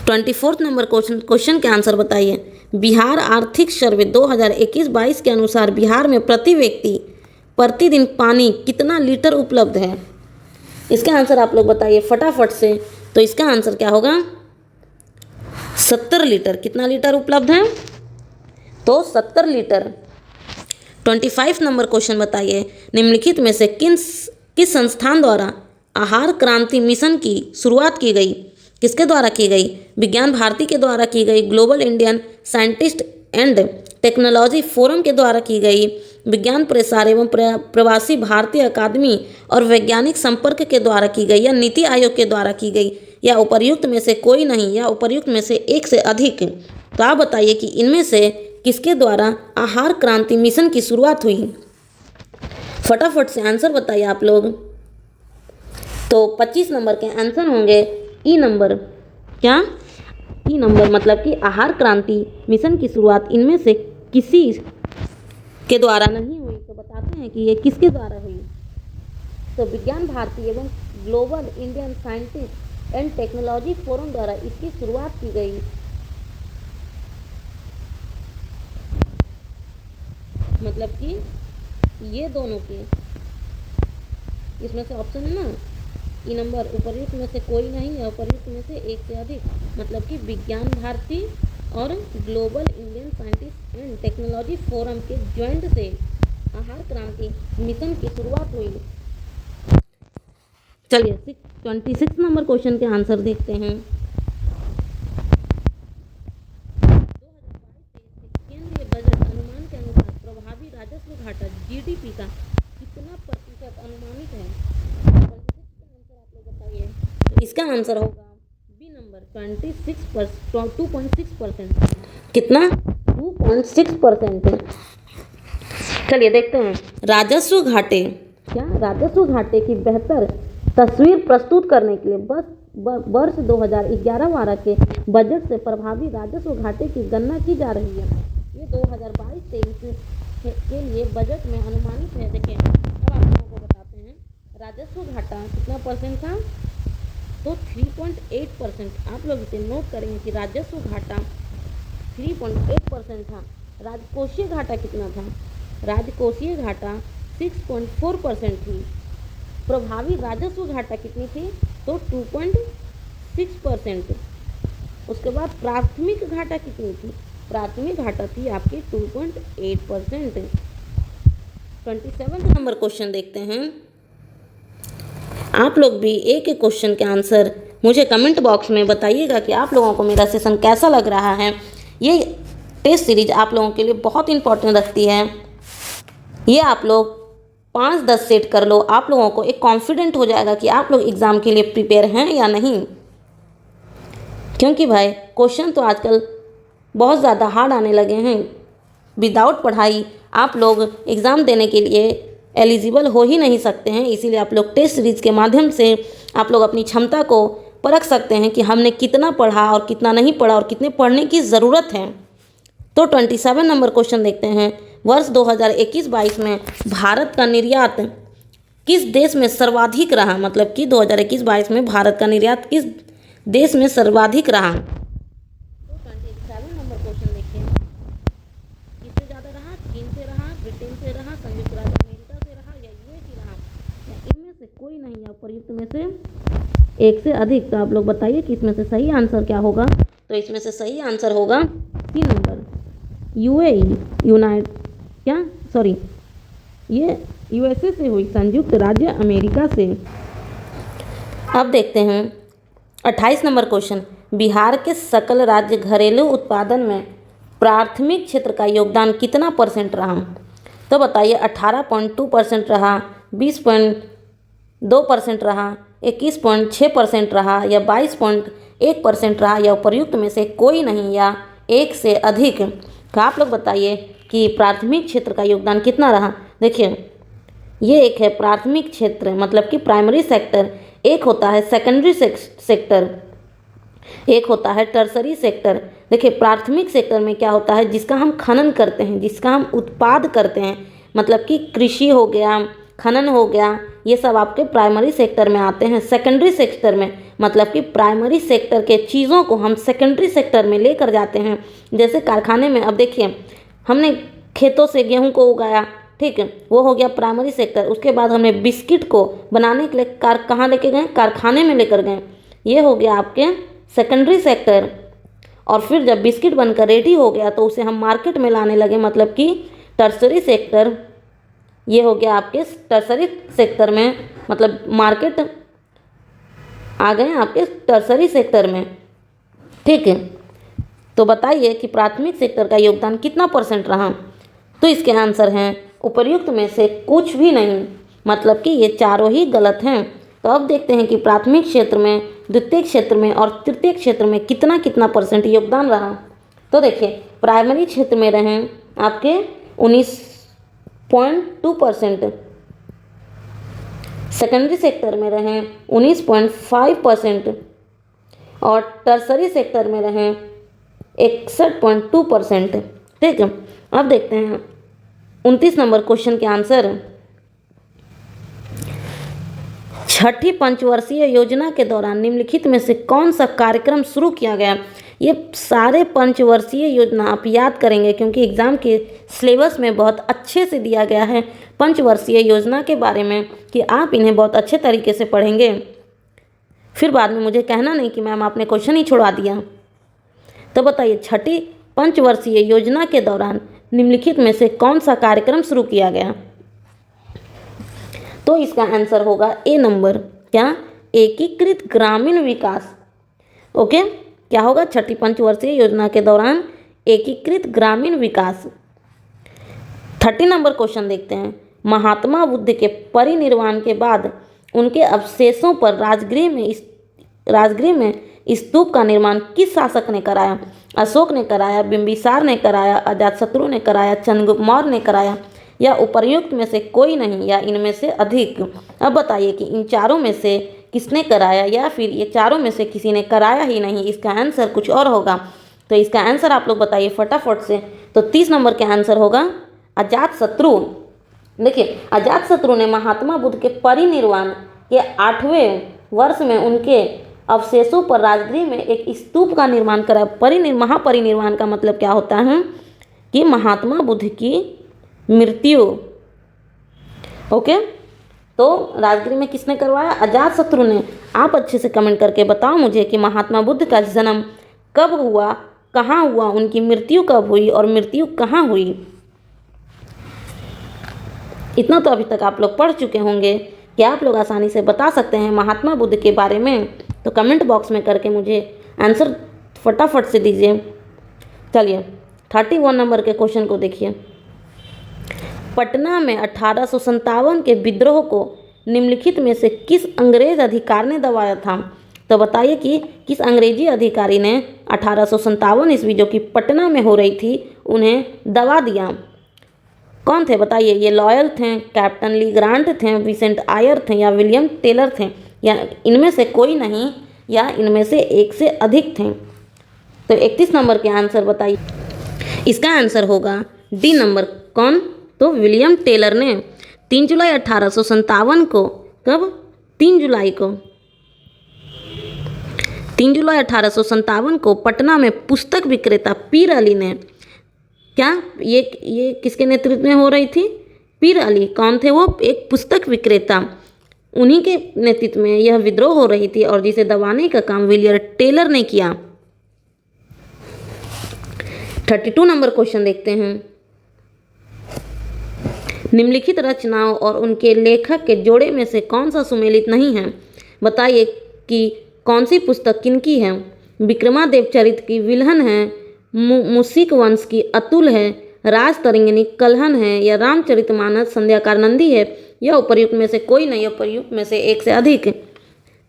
24 नंबर क्वेश्चन के आंसर बताइए। बिहार आर्थिक सर्वे 2021-22 के अनुसार बिहार में प्रति व्यक्ति प्रतिदिन पानी कितना लीटर उपलब्ध है? इसका आंसर आप लोग बताइए फटाफट से। तो इसका आंसर क्या होगा? 70 लीटर। कितना लीटर उपलब्ध है? तो 70 लीटर। 25 नंबर क्वेश्चन बताइए। निम्नलिखित में से किस संस्थान द्वारा आहार क्रांति मिशन की शुरुआत की गई? किसके द्वारा की गई? विज्ञान भारती के द्वारा की गई, global Indian scientist and technology forum के द्वारा की गई, विज्ञान प्रसार एवं प्रवासी भारतीय अकादमी और वैज्ञानिक संपर्क के द्वारा की गई, या नीति आयोग के द्वारा की गई, या उपर्युक्त में से कोई नहीं, या उपर्युक्त में से एक से अधिक? तो आप बताइए कि इनमें से किसके द्वारा आहार क्रांति मिशन की शुरुआत हुई? फटाफट से आंसर बताइए आप लोग। तो 25 नंबर के आंसर होंगे ई नंबर। क्या? ई नंबर, मतलब कि आहार क्रांति मिशन की शुरुआत इनमें से किसी के द्वारा नहीं हुई। तो बताते हैं कि ये किसके द्वारा हुई? तो विज्ञान भारती एवं global Indian scientist and technology forum द्वारा इसकी शुरुआत की गई। मतलब कि ये दोनों की, इसमें से ऑप्शन है ना ई नंबर, उपर्युक्त में से कोई नहीं या उपर्युक्त में से एक से अधिक, मतलब कि विज्ञान भारती और global Indian scientist and technology forum के ज्वाइंट से आहार क्रांति मिशन की शुरुआत हुई। चलिए 26 नंबर क्वेश्चन के आंसर देखते हैं। 2022-23 केंद्रीय बजट अनुमान के अनुसार प्रभावी राजस्व घाटा जीडीपी का कितना प्रतिशत अनुमानित है? इसका आंसर होगा बी नंबर 2.6%। कितना? 2.6%। चलिए देखते हैं राजस्व घाटे। क्या? राजस्व घाटे की बेहतर तस्वीर प्रस्तुत करने के लिए वर्ष 2011-12 के बजट से प्रभावी राजस्व घाटे की गणना की जा रही है। ये 2022-23 के लिए बजट में अनुमानित है। देखिए अब आप लोगों को बताते हैं राजस्व घाटा कितना परसेंट था? तो 3.8%। आप लोग इसे नोट करेंगे कि राजस्व घाटा 3.8% था। राजकोषीय घाटा कितना था? राजकोषीय घाटा 6.4% थी। प्रभावी राजस्व घाटा कितनी थी? तो 2.6%। उसके बाद प्राथमिक घाटा कितनी थी? प्राथमिक घाटा थी आपकी 2.8%। 27 नंबर क्वेश्चन देखते हैं। आप लोग भी एक एक क्वेश्चन के आंसर मुझे कमेंट बॉक्स में बताइएगा कि आप लोगों को मेरा सेशन कैसा लग रहा है। ये टेस्ट सीरीज आप लोगों के लिए बहुत इंपॉर्टेंट रखती है। ये आप लोग 5-10 सेट कर लो, आप लोगों को एक कॉन्फिडेंट हो जाएगा कि आप लोग एग्ज़ाम के लिए प्रिपेयर हैं या नहीं। क्योंकि भाई क्वेश्चन तो आजकल बहुत ज़्यादा हार्ड आने लगे हैं, विदाउट पढ़ाई आप लोग एग्ज़ाम देने के लिए एलिजिबल हो ही नहीं सकते हैं। इसीलिए आप लोग टेस्ट सीरीज के माध्यम से आप लोग अपनी क्षमता को परख सकते हैं कि हमने कितना पढ़ा और कितना नहीं पढ़ा और कितने पढ़ने की ज़रूरत है। तो 27 नंबर क्वेश्चन देखते हैं। वर्ष 2021-22 में भारत का निर्यात किस देश में सर्वाधिक रहा, मतलब कि 2021-22 में भारत का निर्यात किस देश में सर्वाधिक रहा। तो 27 नंबर क्वेश्चन देखिए, किससे ज़्यादा रहा? चीन से रहा, ब्रिटेन से रहा, संयुक्त राज्य अमेरिका से रहा या यूएई रहा, या इनमें से कोई नहीं या प्रयुक्त में से एक से अधिक। तो आप लोग बताइए कि इसमें से सही आंसर क्या होगा। तो इसमें से सही आंसर होगा 3 नंबर, यूएई, ये यूएसए से हुई, संयुक्त राज्य अमेरिका से। अब देखते हैं 28 नंबर क्वेश्चन, बिहार के सकल राज्य घरेलू उत्पादन में प्राथमिक क्षेत्र का योगदान कितना % रहा। तो बताइए 18.2% रहा, 20.2% रहा, 21.6% रहा या 22.1% रहा या उपर्युक्त में से कोई नहीं या एक से अधिक। तो आप लोग बताइए कि प्राथमिक क्षेत्र का योगदान कितना रहा। देखिए ये एक है प्राथमिक क्षेत्र, मतलब कि प्राइमरी सेक्टर, एक होता है सेकेंडरी सेक्टर, एक होता है टर्सरी सेक्टर। देखिए प्राथमिक सेक्टर में क्या होता है, जिसका हम खनन करते हैं, जिसका हम उत्पाद करते हैं, मतलब कि कृषि हो गया, खनन हो गया, ये सब आपके प्राइमरी सेक्टर में आते हैं। सेकेंडरी सेक्टर में मतलब कि प्राइमरी सेक्टर के चीज़ों को हम सेकेंडरी सेक्टर में लेकर जाते हैं। जैसे कारखाने में, अब देखिए हमने खेतों से गेहूं को उगाया, ठीक है, वो हो गया प्राइमरी सेक्टर। उसके बाद हमने बिस्किट को बनाने के लिए कहाँ लेके गए? कारखाने में लेकर गए, ये हो गया आपके सेकेंडरी सेक्टर। और फिर जब बिस्किट बनकर रेडी हो गया तो उसे हम मार्केट में लाने लगे, मतलब कि टर्सरी सेक्टर। ये हो गया आपके टर्सरी सेक्टर में, मतलब मार्केट आ गए आपके टर्सरी सेक्टर में, ठीक है। तो बताइए कि प्राथमिक सेक्टर का योगदान कितना % रहा। तो इसके आंसर हैं उपर्युक्त में से कुछ भी नहीं, मतलब कि ये चारों ही गलत हैं। तो अब देखते हैं कि प्राथमिक क्षेत्र में, द्वितीयक क्षेत्र में और तृतीयक क्षेत्र में कितना कितना % योगदान रहा। तो देखिए प्राइमरी क्षेत्र में रहे आपके 19.2%, सेकेंडरी सेक्टर में रहे 19.5% और टर्सरी सेक्टर में रहे 61.2%, ठीक है। अब देखते हैं 29 नंबर क्वेश्चन के आंसर। छठी पंचवर्षीय योजना के दौरान निम्नलिखित में से कौन सा कार्यक्रम शुरू किया गया। ये सारे पंचवर्षीय योजना आप याद करेंगे क्योंकि एग्ज़ाम के सिलेबस में बहुत अच्छे से दिया गया है पंचवर्षीय योजना के बारे में, कि आप इन्हें बहुत अच्छे तरीके से पढ़ेंगे। फिर बाद में मुझे कहना नहीं कि मैम आपने क्वेश्चन ही छुड़वा दिया। तो बताइए छठी पंचवर्षीय योजना के दौरान निम्नलिखित में से कौन सा कार्यक्रम शुरू किया गया। तो इसका आंसर होगा ए नंबर, क्या? एकीकृत ग्रामीण विकास। ओके, क्या होगा? छठी पंचवर्षीय योजना के दौरान एकीकृत ग्रामीण विकास। 30 नंबर क्वेश्चन देखते हैं। महात्मा बुद्ध के परिनिर्वाण के बाद उनके अवशेषों पर राजगृह में स्तूप का निर्माण किस शासक ने कराया? अशोक ने कराया, बिंबिसार ने कराया, अजातशत्रु ने कराया, चंद्रगुप्त मौर्य ने कराया या उपर्युक्त में से कोई नहीं या इनमें से अधिक। अब बताइए कि इन चारों में से किसने कराया या फिर ये चारों में से किसी ने कराया ही नहीं। इसका आंसर कुछ और होगा। तो इसका आंसर आप लोग बताइए फटाफट से। तो 30 नंबर के आंसर होगा अजातशत्रु। देखिए अजातशत्रु ने महात्मा बुद्ध के परिनिर्वाण के 8वें वर्ष में उनके अवशेषों पर राजगृह में एक स्तूप का निर्माण कराया। महापरिनिर्वाण का मतलब क्या होता है कि महात्मा बुद्ध की मृत्यु। ओके, तो राजगृह में किसने करवाया? अजातशत्रु ने। आप अच्छे से कमेंट करके बताओ मुझे कि महात्मा बुद्ध का जन्म कब हुआ, कहाँ हुआ, उनकी मृत्यु कब हुई और मृत्यु कहाँ हुई। इतना तो अभी तक आप लोग पढ़ चुके होंगे कि आप लोग आसानी से बता सकते हैं महात्मा बुद्ध के बारे में। तो कमेंट बॉक्स में करके मुझे आंसर फटाफट से दीजिए। चलिए 31 नंबर के क्वेश्चन को देखिए। पटना में 1857 के विद्रोह को निम्नलिखित में से किस अंग्रेज अधिकारी ने दबाया था? तो बताइए कि किस अंग्रेजी अधिकारी ने 1857 ईस्वी जो कि पटना में हो रही थी उन्हें दबा दिया? कौन थे बताइए? ये लॉयल थे, कैप्टन ली ग्रांट थे, विसेंट आयर थे या विलियम टेलर थे, या इनमें से कोई नहीं, या इनमें से एक से अधिक थे? तो 31 नंबर के आंसर बताइए। इसका आंसर होगा डी नंबर। कौन? तो विलियम टेलर ने 3 जुलाई 1857 को, कब? 3 जुलाई को, 3 जुलाई 1857 को पटना में पुस्तक विक्रेता पीर अली ने, क्या ये किसके नेतृत्व में हो रही थी? पीर अली। कौन थे वो? एक पुस्तक विक्रेता। उन्हीं के नेतृत्व में यह विद्रोह हो रही थी और जिसे दबाने का काम विलियम टेलर ने किया। 32 नंबर क्वेश्चन देखते हैं। निम्नलिखित रचनाओं और उनके लेखक के जोड़े में से कौन सा सुमेलित नहीं है? बताइए कि कौन सी पुस्तक किनकी है? विक्रमादेव चरित्र की विल्हन है, मुसिक वंश की अतुल है, राज तरंगिनी कलहन है, या रामचरितमानस संध्याकार नंदी है, या उपर्युक्त में से कोई नहीं, उपर्युक्त में से एक से अधिक?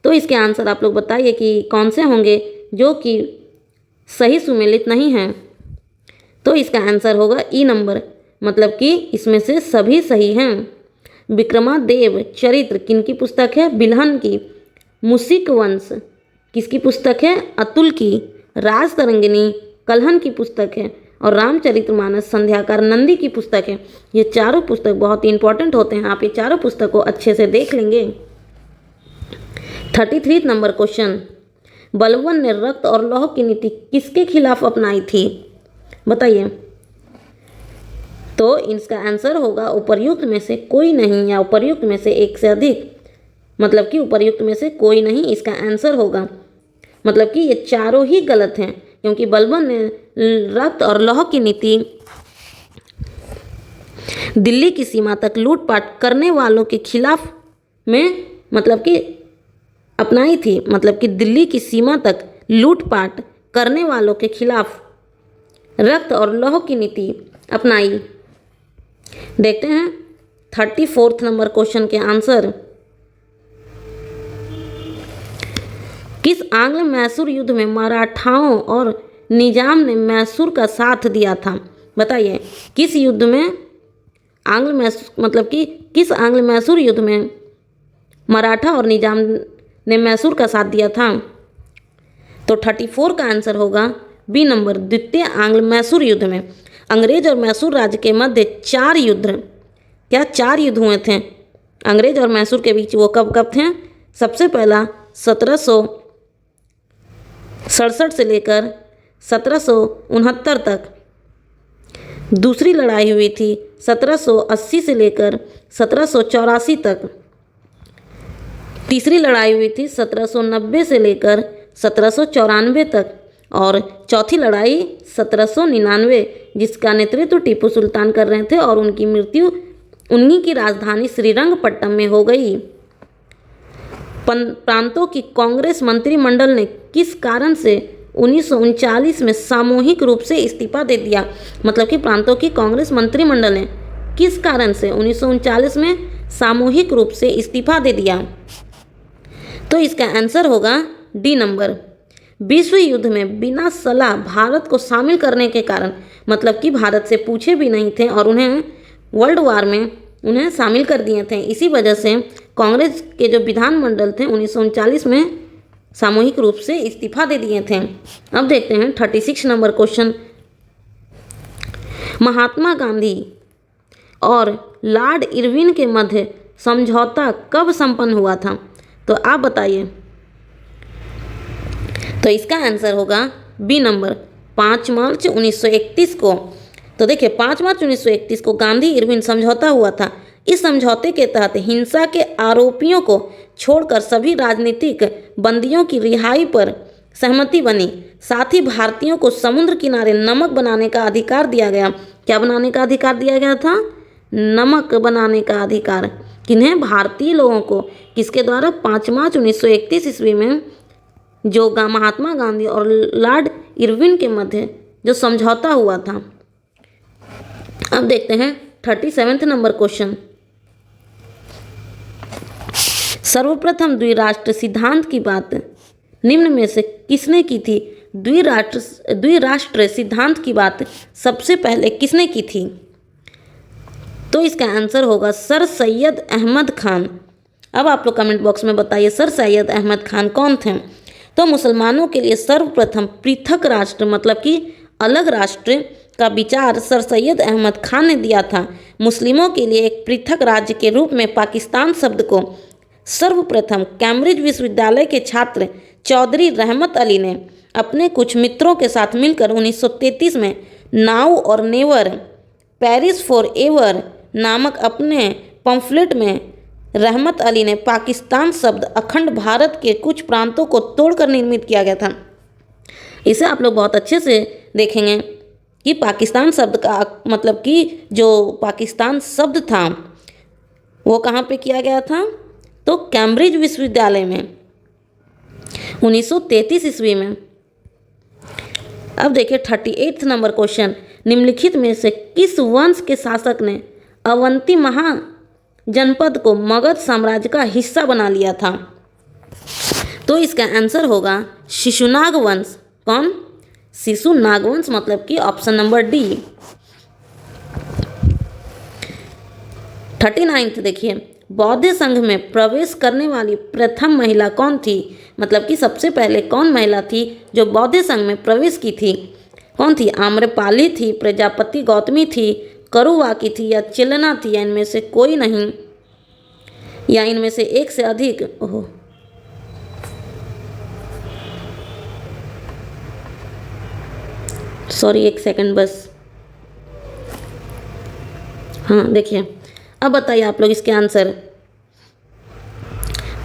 तो इसके आंसर आप लोग बताइए कि कौन से होंगे जो कि सही सुमेलित नहीं हैं। तो इसका आंसर होगा ई नंबर, मतलब कि इसमें से सभी सही हैं। विक्रमादेव चरित्र किनकी पुस्तक है? बिल्हन की। मुसिक वंश किसकी पुस्तक है? अतुल की। राज तरंगिनी कलहन की पुस्तक है, और रामचरितमानस संध्याकार नंदी की पुस्तक है। ये चारों पुस्तक बहुत ही इंपॉर्टेंट होते हैं, आप ये चारों पुस्तक को अच्छे से देख लेंगे। 33 नंबर क्वेश्चन। बलबन ने रक्त और लौह की नीति किसके खिलाफ अपनाई थी? बताइए। तो इसका आंसर होगा उपर्युक्त में से कोई नहीं, या उपर्युक्त में से एक से अधिक, मतलब कि उपर्युक्त में से कोई नहीं इसका आंसर होगा। मतलब कि ये चारों ही गलत हैं, क्योंकि बलबन ने रक्त और लौह की नीति दिल्ली की सीमा तक लूटपाट करने वालों के खिलाफ में, मतलब कि अपनाई थी, मतलब कि दिल्ली की सीमा तक लूटपाट करने वालों के खिलाफ रक्त और लौह की नीति अपनाई। देखते हैं 34 नंबर क्वेश्चन के आंसर। किस आंग्ल मैसूर युद्ध में मराठाओं और निजाम ने मैसूर का साथ दिया था? बताइए। किस युद्ध में आंग्ल मैसूर, मतलब कि किस आंग्ल मैसूर युद्ध में मराठा और निजाम ने मैसूर का साथ दिया था? तो 34 का आंसर होगा बी नंबर, द्वितीय आंग्ल मैसूर युद्ध में। अंग्रेज और मैसूर राज्य के मध्य 4 युद्ध, क्या 4 युद्ध हुए थे अंग्रेज और मैसूर के बीच? वो कब कब थे? सबसे पहला 1767 से लेकर 1769 तक। दूसरी लड़ाई हुई थी 1780 से लेकर 1784 तक। तीसरी लड़ाई हुई थी 1790 से लेकर 1794 तक, और चौथी लड़ाई 1799 जिसका नेतृत्व टीपू सुल्तान कर रहे थे, और उनकी मृत्यु उन्हीं की राजधानी श्रीरंगपट्टनम में हो गई। प्रांतों की कांग्रेस मंत्रिमंडल ने किस कारण से 1939 में सामूहिक रूप से इस्तीफा दे दिया? मतलब कि प्रांतों की कांग्रेस मंत्रिमंडल ने किस कारण से 1939 में सामूहिक रूप से इस्तीफा दे दिया? तो इसका आंसर होगा डी नंबर, विश्व युद्ध में बिना सलाह भारत को शामिल करने के कारण, मतलब कि भारत से पूछे भी नहीं थे और उन्हें वर्ल्ड वार में उन्हें शामिल कर दिए थे। इसी वजह से कांग्रेस के जो विधानमंडल थे 1939 में सामूहिक रूप से इस्तीफा दे दिए थे। अब देखते हैं 36 नंबर क्वेश्चन। महात्मा गांधी और लॉर्ड इरविन के मध्य समझौता कब संपन्न हुआ था? तो आप बताइए। तो इसका आंसर होगा बी नंबर, 5 मार्च 1931 को। तो देखिए 5 मार्च 1931 को गांधी इरविन समझौता हुआ था। इस समझौते के तहत हिंसा के आरोपियों को छोड़कर सभी राजनीतिक बंदियों की रिहाई पर सहमति बनी। साथ ही भारतीयों को समुद्र किनारे नमक बनाने का अधिकार दिया गया। क्या बनाने का अधिकार दिया गया था? नमक बनाने का अधिकार। किन्हें? भारतीय लोगों को। किसके द्वारा? 5 मार्च 1931 ईस्वी में जो महात्मा गांधी और लॉर्ड इरविन के मध्य जो समझौता हुआ था। अब देखते हैं 37 नंबर क्वेश्चन। सर्वप्रथम द्विराष्ट्र सिद्धांत की बात निम्न में से किसने की थी द्विराष्ट्र सिद्धांत की बात सबसे पहले किसने की थी? तो इसका आंसर होगा सर सैयद अहमद खान। अब आप लोग कमेंट बॉक्स में बताइए सर सैयद अहमद खान कौन थे? तो मुसलमानों के लिए सर्वप्रथम पृथक राष्ट्र मतलब कि अलग राष्ट्र का विचार सर सैयद अहमद खान ने दिया था। मुस्लिमों के लिए एक पृथक राज्य के रूप में पाकिस्तान शब्द को सर्वप्रथम कैम्ब्रिज विश्वविद्यालय के छात्र चौधरी रहमत अली ने अपने कुछ मित्रों के साथ मिलकर 1933 में नाउ और नेवर पेरिस फॉर एवर नामक अपने पम्फलेट में रहमत अली ने पाकिस्तान शब्द अखंड भारत के कुछ प्रांतों को तोड़कर निर्मित किया गया था। इसे आप लोग बहुत अच्छे से देखेंगे कि पाकिस्तान शब्द का मतलब कि जो पाकिस्तान शब्द था वो कहाँ पे किया गया था? तो कैम्ब्रिज विश्वविद्यालय में 1933 ईस्वी में। अब देखिए 38 नंबर क्वेश्चन, निम्नलिखित में से किस वंश के शासक ने अवंती महाजनपद को मगध साम्राज्य का हिस्सा बना लिया था? तो इसका आंसर होगा शिशुनाग वंश। कौन? शिशुनाग वंश मतलब कि ऑप्शन नंबर डी। 39 देखिए, बौद्ध संघ में प्रवेश करने वाली प्रथम महिला कौन थी? मतलब कि सबसे पहले कौन महिला थी जो बौद्ध संघ में प्रवेश की थी? कौन थी? आम्रपाली थी, प्रजापति गौतमी थी, करुवाकी थी या चिलना थी, या इनमें से कोई नहीं, या इनमें से एक से अधिक? ओह, सॉरी एक सेकंड बस। हाँ देखिए, अब बताइए आप लोग इसके आंसर।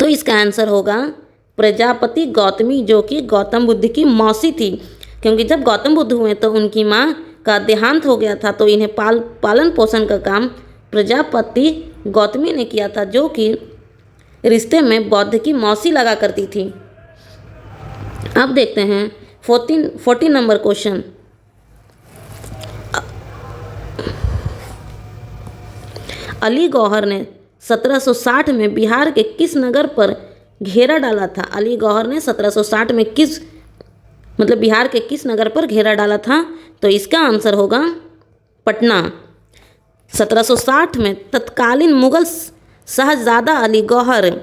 तो इसका आंसर होगा प्रजापति गौतमी, जो कि गौतम बुद्ध की मौसी थी, क्योंकि जब गौतम बुद्ध हुए तो उनकी माँ का देहांत हो गया था, तो इन्हें पालन पोषण का काम प्रजापति गौतमी ने किया था, जो कि रिश्ते में बौद्ध की मौसी लगा करती थी। अब देखते हैं 40 नंबर क्वेश्चन। अली गौहर ने 1760 में बिहार के किस नगर पर घेरा डाला था? अली गौहर ने 1760 में बिहार के किस नगर पर घेरा डाला था? तो इसका आंसर होगा पटना। 1760 में तत्कालीन मुगल शहजादा अली गौहर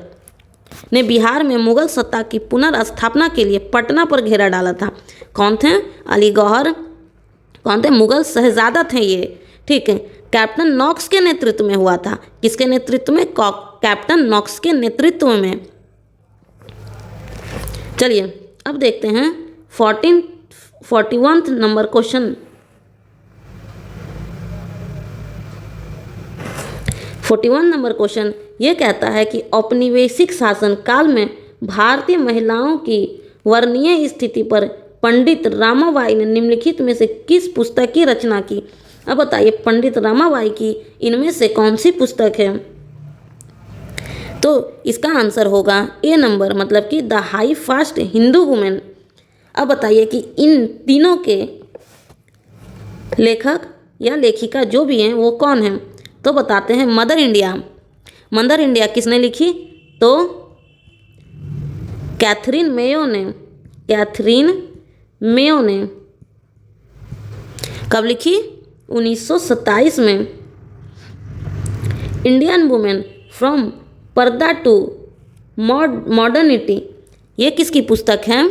ने बिहार में मुगल सत्ता की पुनर्स्थापना के लिए पटना पर घेरा डाला था। कौन थे? अली गौहर कौन थे? मुगल शहजादा थे ये, ठीक है। कैप्टन नॉक्स के नेतृत्व में हुआ था। किसके नेतृत्व में? कैप्टन नॉक्स के नेतृत्व में। चलिए अब देखते हैं 41 नंबर क्वेश्चन। 41 नंबर क्वेश्चन ये कहता है कि औपनिवेशिक शासन काल में भारतीय महिलाओं की वर्णनीय स्थिति पर पंडित रामाबाई ने निम्नलिखित में से किस पुस्तक की रचना की? अब बताइए पंडित रामाबाई की इनमें से कौन सी पुस्तक है? तो इसका आंसर होगा ए नंबर, मतलब कि the high fast Hindu women. अब बताइए कि इन तीनों के लेखक या लेखिका जो भी हैं वो कौन हैं? तो बताते हैं मदर इंडिया। मदर इंडिया किसने लिखी? तो कैथरीन मेयो ने। कैथरीन मेयो ने कब लिखी? 1927 में। इंडियन वुमेन फ्रॉम पर्दा टू मॉडर्निटी ये किसकी पुस्तक है?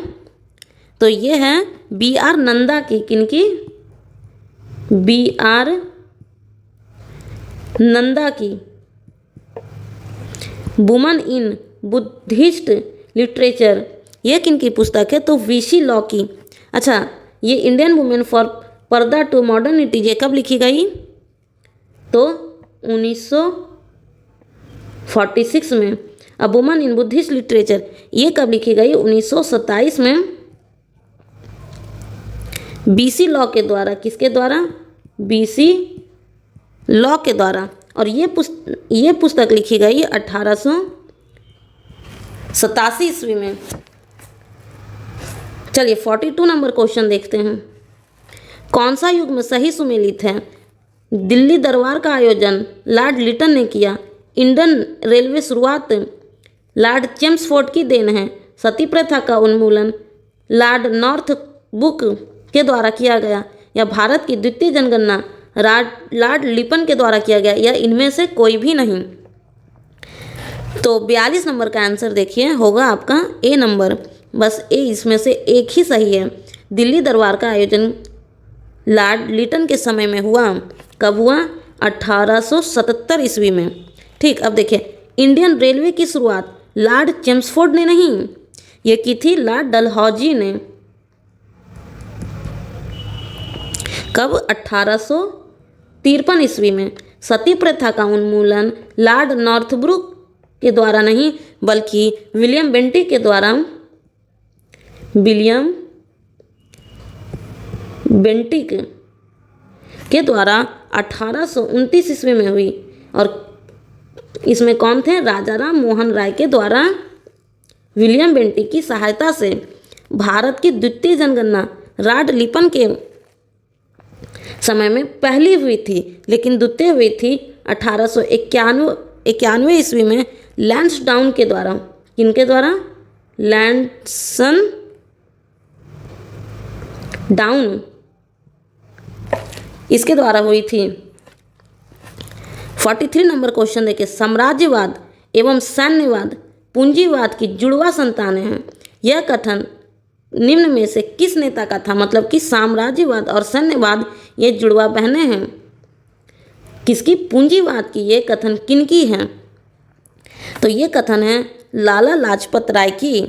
तो ये है B.R. नंदा की। किनकी? B.R. नंदा की। वुमन इन बुद्धिस्ट लिटरेचर ये किनकी पुस्तक है? तो V.C. लॉ की। अच्छा, ये इंडियन वुमेन फॉर पर्दा टू मॉडर्निटी ये कब लिखी गई? तो 1946 में। अब वुमन इन बुद्धिस्ट लिटरेचर ये कब लिखी गई? 1927 में B.C. लॉ के द्वारा। किसके द्वारा? B.C. लॉ के द्वारा। और ये पुस्तक लिखी गई 1887 ईस्वी में। चलिए 42 नंबर क्वेश्चन देखते हैं। कौन सा युग्म सही सुमेलित है? दिल्ली दरबार का आयोजन लॉर्ड लिटन ने किया। इंडियन रेलवे शुरुआत लॉर्ड चेम्सफोर्ड की देन है। सती प्रथा का उन्मूलन लॉर्ड नॉर्थ बुक के द्वारा किया गया, या भारत की द्वितीय जनगणना लॉर्ड लिपन के द्वारा किया गया, या इनमें से कोई भी नहीं। तो 42 नंबर का आंसर देखिए होगा आपका ए नंबर, बस ए इसमें से एक ही सही है। दिल्ली दरबार का आयोजन लॉर्ड लिटन के समय में हुआ। कब हुआ? 1877 ईस्वी में। ठीक, अब देखिए इंडियन रेलवे की शुरुआत लॉर्ड चेम्सफोर्ड ने नहीं, ये की थी लॉर्ड डलहौजी ने। कब? 1853 ईस्वी में। सती प्रथा का उन्मूलन लॉर्ड नॉर्थब्रुक के द्वारा नहीं, बल्कि विलियम बेंटिक के द्वारा, विलियम बेंटिक के द्वारा 1829 ईस्वी में हुई। और इसमें कौन थे? राजा राम मोहन राय के द्वारा विलियम बेंटिक की सहायता से भारत की द्वितीय जनगणना लॉर्ड लिपन के समय में पहली हुई थी, लेकिन द्वितीय हुई थी 1891 ईस्वी में लैंसडाउन के द्वारा। किनके द्वारा? लैंसन डाउन, इसके द्वारा हुई थी। 43 नंबर क्वेश्चन देखिए, साम्राज्यवाद एवं सैन्यवाद पूंजीवाद की जुड़वा संतानें हैं। यह कथन निम्न में से किस नेता का था? मतलब कि साम्राज्यवाद और सैन्यवाद ये जुड़वा बहनें हैं। किसकी? पूंजीवाद की। ये कथन किनकी है? तो ये कथन है लाला लाजपत राय की।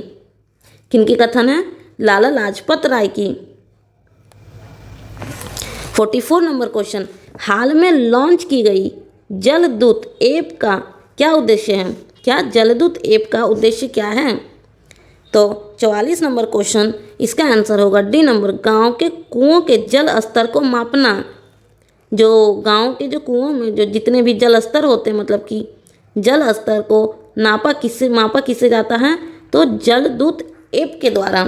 किनकी कथन है? लाला लाजपत राय की। 44 नंबर क्वेश्चन, हाल में लॉन्च की गई जलदूत ऐप का क्या उद्देश्य है? क्या जलदूत ऐप का उद्देश्य क्या है? तो 44 नंबर क्वेश्चन, इसका आंसर होगा डी नंबर, गांव के कुओं के जल स्तर को मापना। जो गांव के जो कुओं में जो जितने भी जल स्तर होते हैं, मतलब कि जल स्तर को मापा किससे जाता है? तो जलदूत ऐप के द्वारा।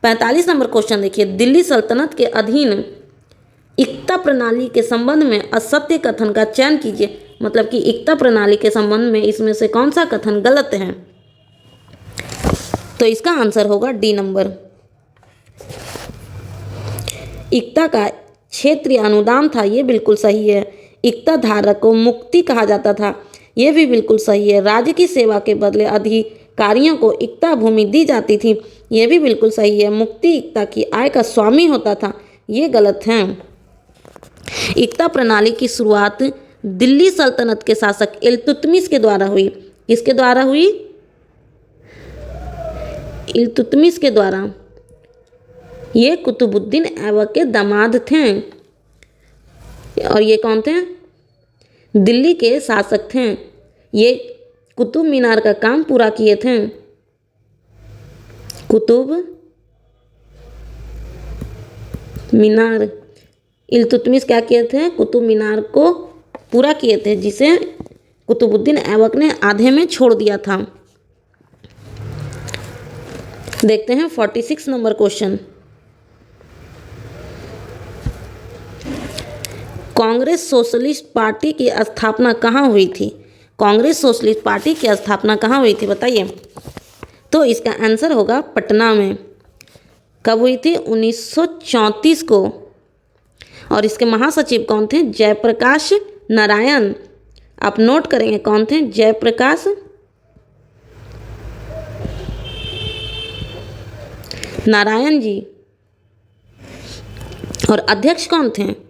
45 नंबर क्वेश्चन देखिए, दिल्ली सल्तनत के अधीन इक्ता प्रणाली के संबंध में असत्य कथन का चयन कीजिए। मतलब कि इक्ता प्रणाली के संबंध में इसमें से कौन सा कथन गलत है? तो इसका आंसर होगा डी नंबर। इक्ता का क्षेत्रीय अनुदान था, ये बिल्कुल सही है। इक्ता धारक को मुक्ति कहा जाता था, ये भी बिल्कुल सही है। राज्य की सेवा के बदले अधिकारियों को इक्ता भूमि दी जाती थी, ये भी बिल्कुल सही है। मुक्ति इक्ता की आय का स्वामी होता था, ये गलत है। इक्ता प्रणाली की शुरुआत दिल्ली सल्तनत के शासक इल्तुतमिश के द्वारा हुई। किसके द्वारा हुई? इल्तुतमिश के द्वारा। ये कुतुबुद्दीन ऐबक के दामाद थे, और ये कौन थे? दिल्ली के शासक थे। ये कुतुब मीनार का काम पूरा किए थे। कुतुब मीनार, इल्तुतमिश क्या किए थे? कुतुब मीनार को पूरा किए थे, जिसे कुतुबुद्दीन ऐबक ने आधे में छोड़ दिया था। देखते हैं 46 number question, Congress socialist party की स्थापना कहाँ हुई थी? कांग्रेस सोशलिस्ट पार्टी की स्थापना कहाँ हुई थी बताइए? तो इसका आंसर होगा पटना में। कब हुई थी? 1934 को। और इसके महासचिव कौन थे? जयप्रकाश नारायण। आप नोट करेंगे कौन थे? जयप्रकाश नारायण जी। और अध्यक्ष कौन थे?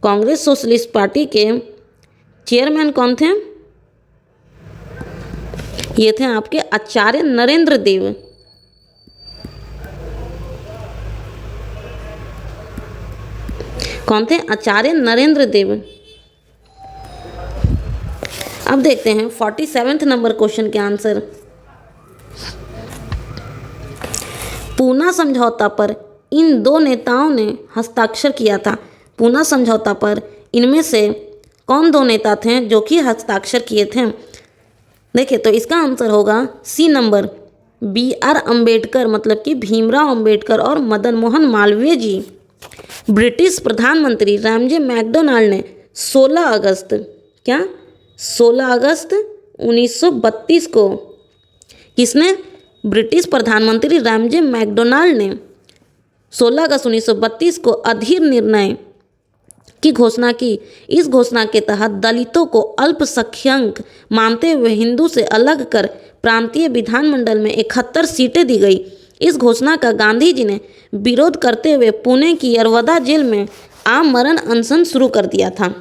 कांग्रेस सोशलिस्ट पार्टी के चेयरमैन कौन थे? ये थे आपके आचार्य नरेंद्र देव। कौन थे? आचार्य नरेंद्र देव। अब देखते हैं 47 नंबर क्वेश्चन के आंसर। पूना समझौता पर इन दो नेताओं ने हस्ताक्षर किया था। पूना समझौता पर इनमें से कौन दो नेता थे जो कि हस्ताक्षर किए थे? देखिए, तो इसका आंसर होगा सी नंबर, BR अम्बेडकर, मतलब कि भीमराव अम्बेडकर और मदन मोहन मालवीय जी। ब्रिटिश प्रधानमंत्री रैमजे मैकडोनाल्ड ने 16 अगस्त 1932 को, किसने? ब्रिटिश प्रधानमंत्री रैमजे मैकडोनाल्ड ने 16 अगस्त 1932 को अधीर निर्णय की घोषणा की। इस घोषणा के तहत दलितों को अल्पसंख्यक मानते हुए हिंदू से अलग कर प्रांतीय विधानमंडल में 71 सीटें दी गई। इस घोषणा का गांधी जी ने विरोध करते हुए पुणे की यरवदा जेल में आमरण अनशन शुरू कर दिया था।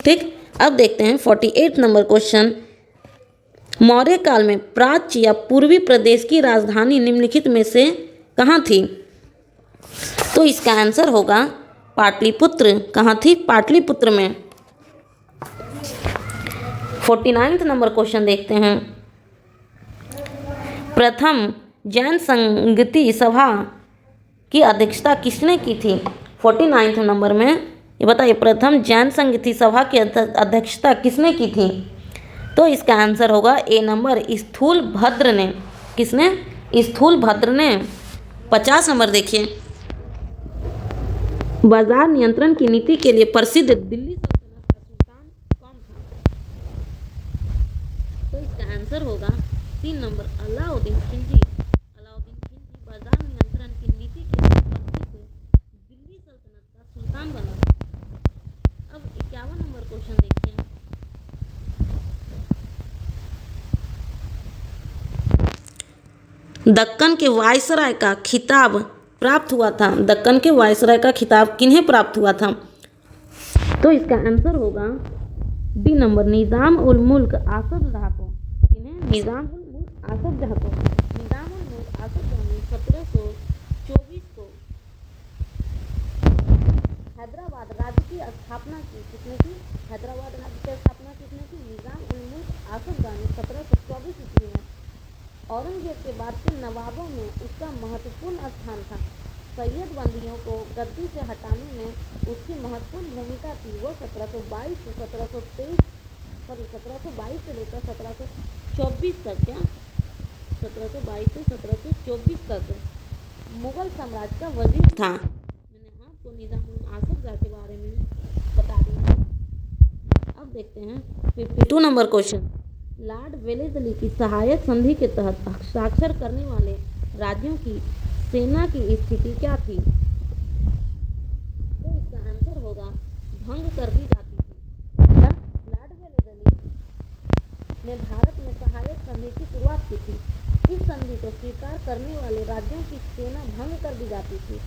ठीक, अब देखते हैं 48 नंबर क्वेश्चन। मौर्य काल में प्राच्य या पूर्वी प्रदेश की राजधानी निम्नलिखित में से कहाँ थी? तो इसका आंसर होगा पाटलिपुत्र। कहाँ थी? पाटलिपुत्र में। 49 नंबर क्वेश्चन देखते हैं। प्रथम जैन संगति सभा की अध्यक्षता किसने की थी? 49 नंबर में ये बताइए, प्रथम जैन संगति सभा की अध्यक्षता किसने की थी? तो इसका आंसर होगा ए नंबर, स्थूलभद्र ने। किसने? स्थूलभद्र ने। 50 नंबर देखिए। बाजार नियंत्रण की नीति के लिए प्रसिद्ध दिल्ली सल्तनत का सुल्तान कौन था? तो इसका आंसर होगा 3 नंबर, अलाउद्दीन खिलजी। अलाउद्दीन खिलजी बाजार नियंत्रण की नीति के लिए प्रसिद्ध दिल्ली सल्तनत का सुल्तान बना। अब 51 नंबर क्वेश्चन देखिए। दक्कन के वायसराय का खिताब प्राप्त हुआ था। दक्कन के वायसराय का खिताब किन्हें प्राप्त हुआ था? तो इसका आंसर होगा डी नंबर, निजाम उल मुल्क आसफ जहाँ को। किन्हें? निजाम उल मुल्क आसफ जहाँ को। निजाम उल मुल्क आसफ जहाँ ने 1724 को हैदराबाद राज्य की स्थापना की। किसने की? हैदराबाद राज्य की स्थापना किसने की? निजाम उल मुल्क आसफ जहाँ ने 1724 ईस्वी में। औरंगजेब के बाद के नवाबों में उसका महत्वपूर्ण स्थान था। सैयद बंदियों को गद्दी से हटाने में उसकी महत्वपूर्ण भूमिका थी। वो 1722 से 1722 से लेकर 1724 तक, क्या 1722 से 1724 तक मुगल साम्राज्य का वजीर था। मैंने आपको निजाम आसफ जाह के बारे में बता दिया। अब देखते हैं 52 नंबर क्वेश्चन। लॉर्ड वेलेस्ली की सहायक संधि के तहत हस्ताक्षर करने वाले राज्यों की सेना की स्थिति क्या थी? तो इसका आंसर होगा भंग कर दी जाती थी। लॉर्ड वेलेस्ली ने भारत में सहायक संधि की शुरुआत की थी। इस संधि को स्वीकार करने वाले राज्यों की सेना भंग कर दी जाती थी।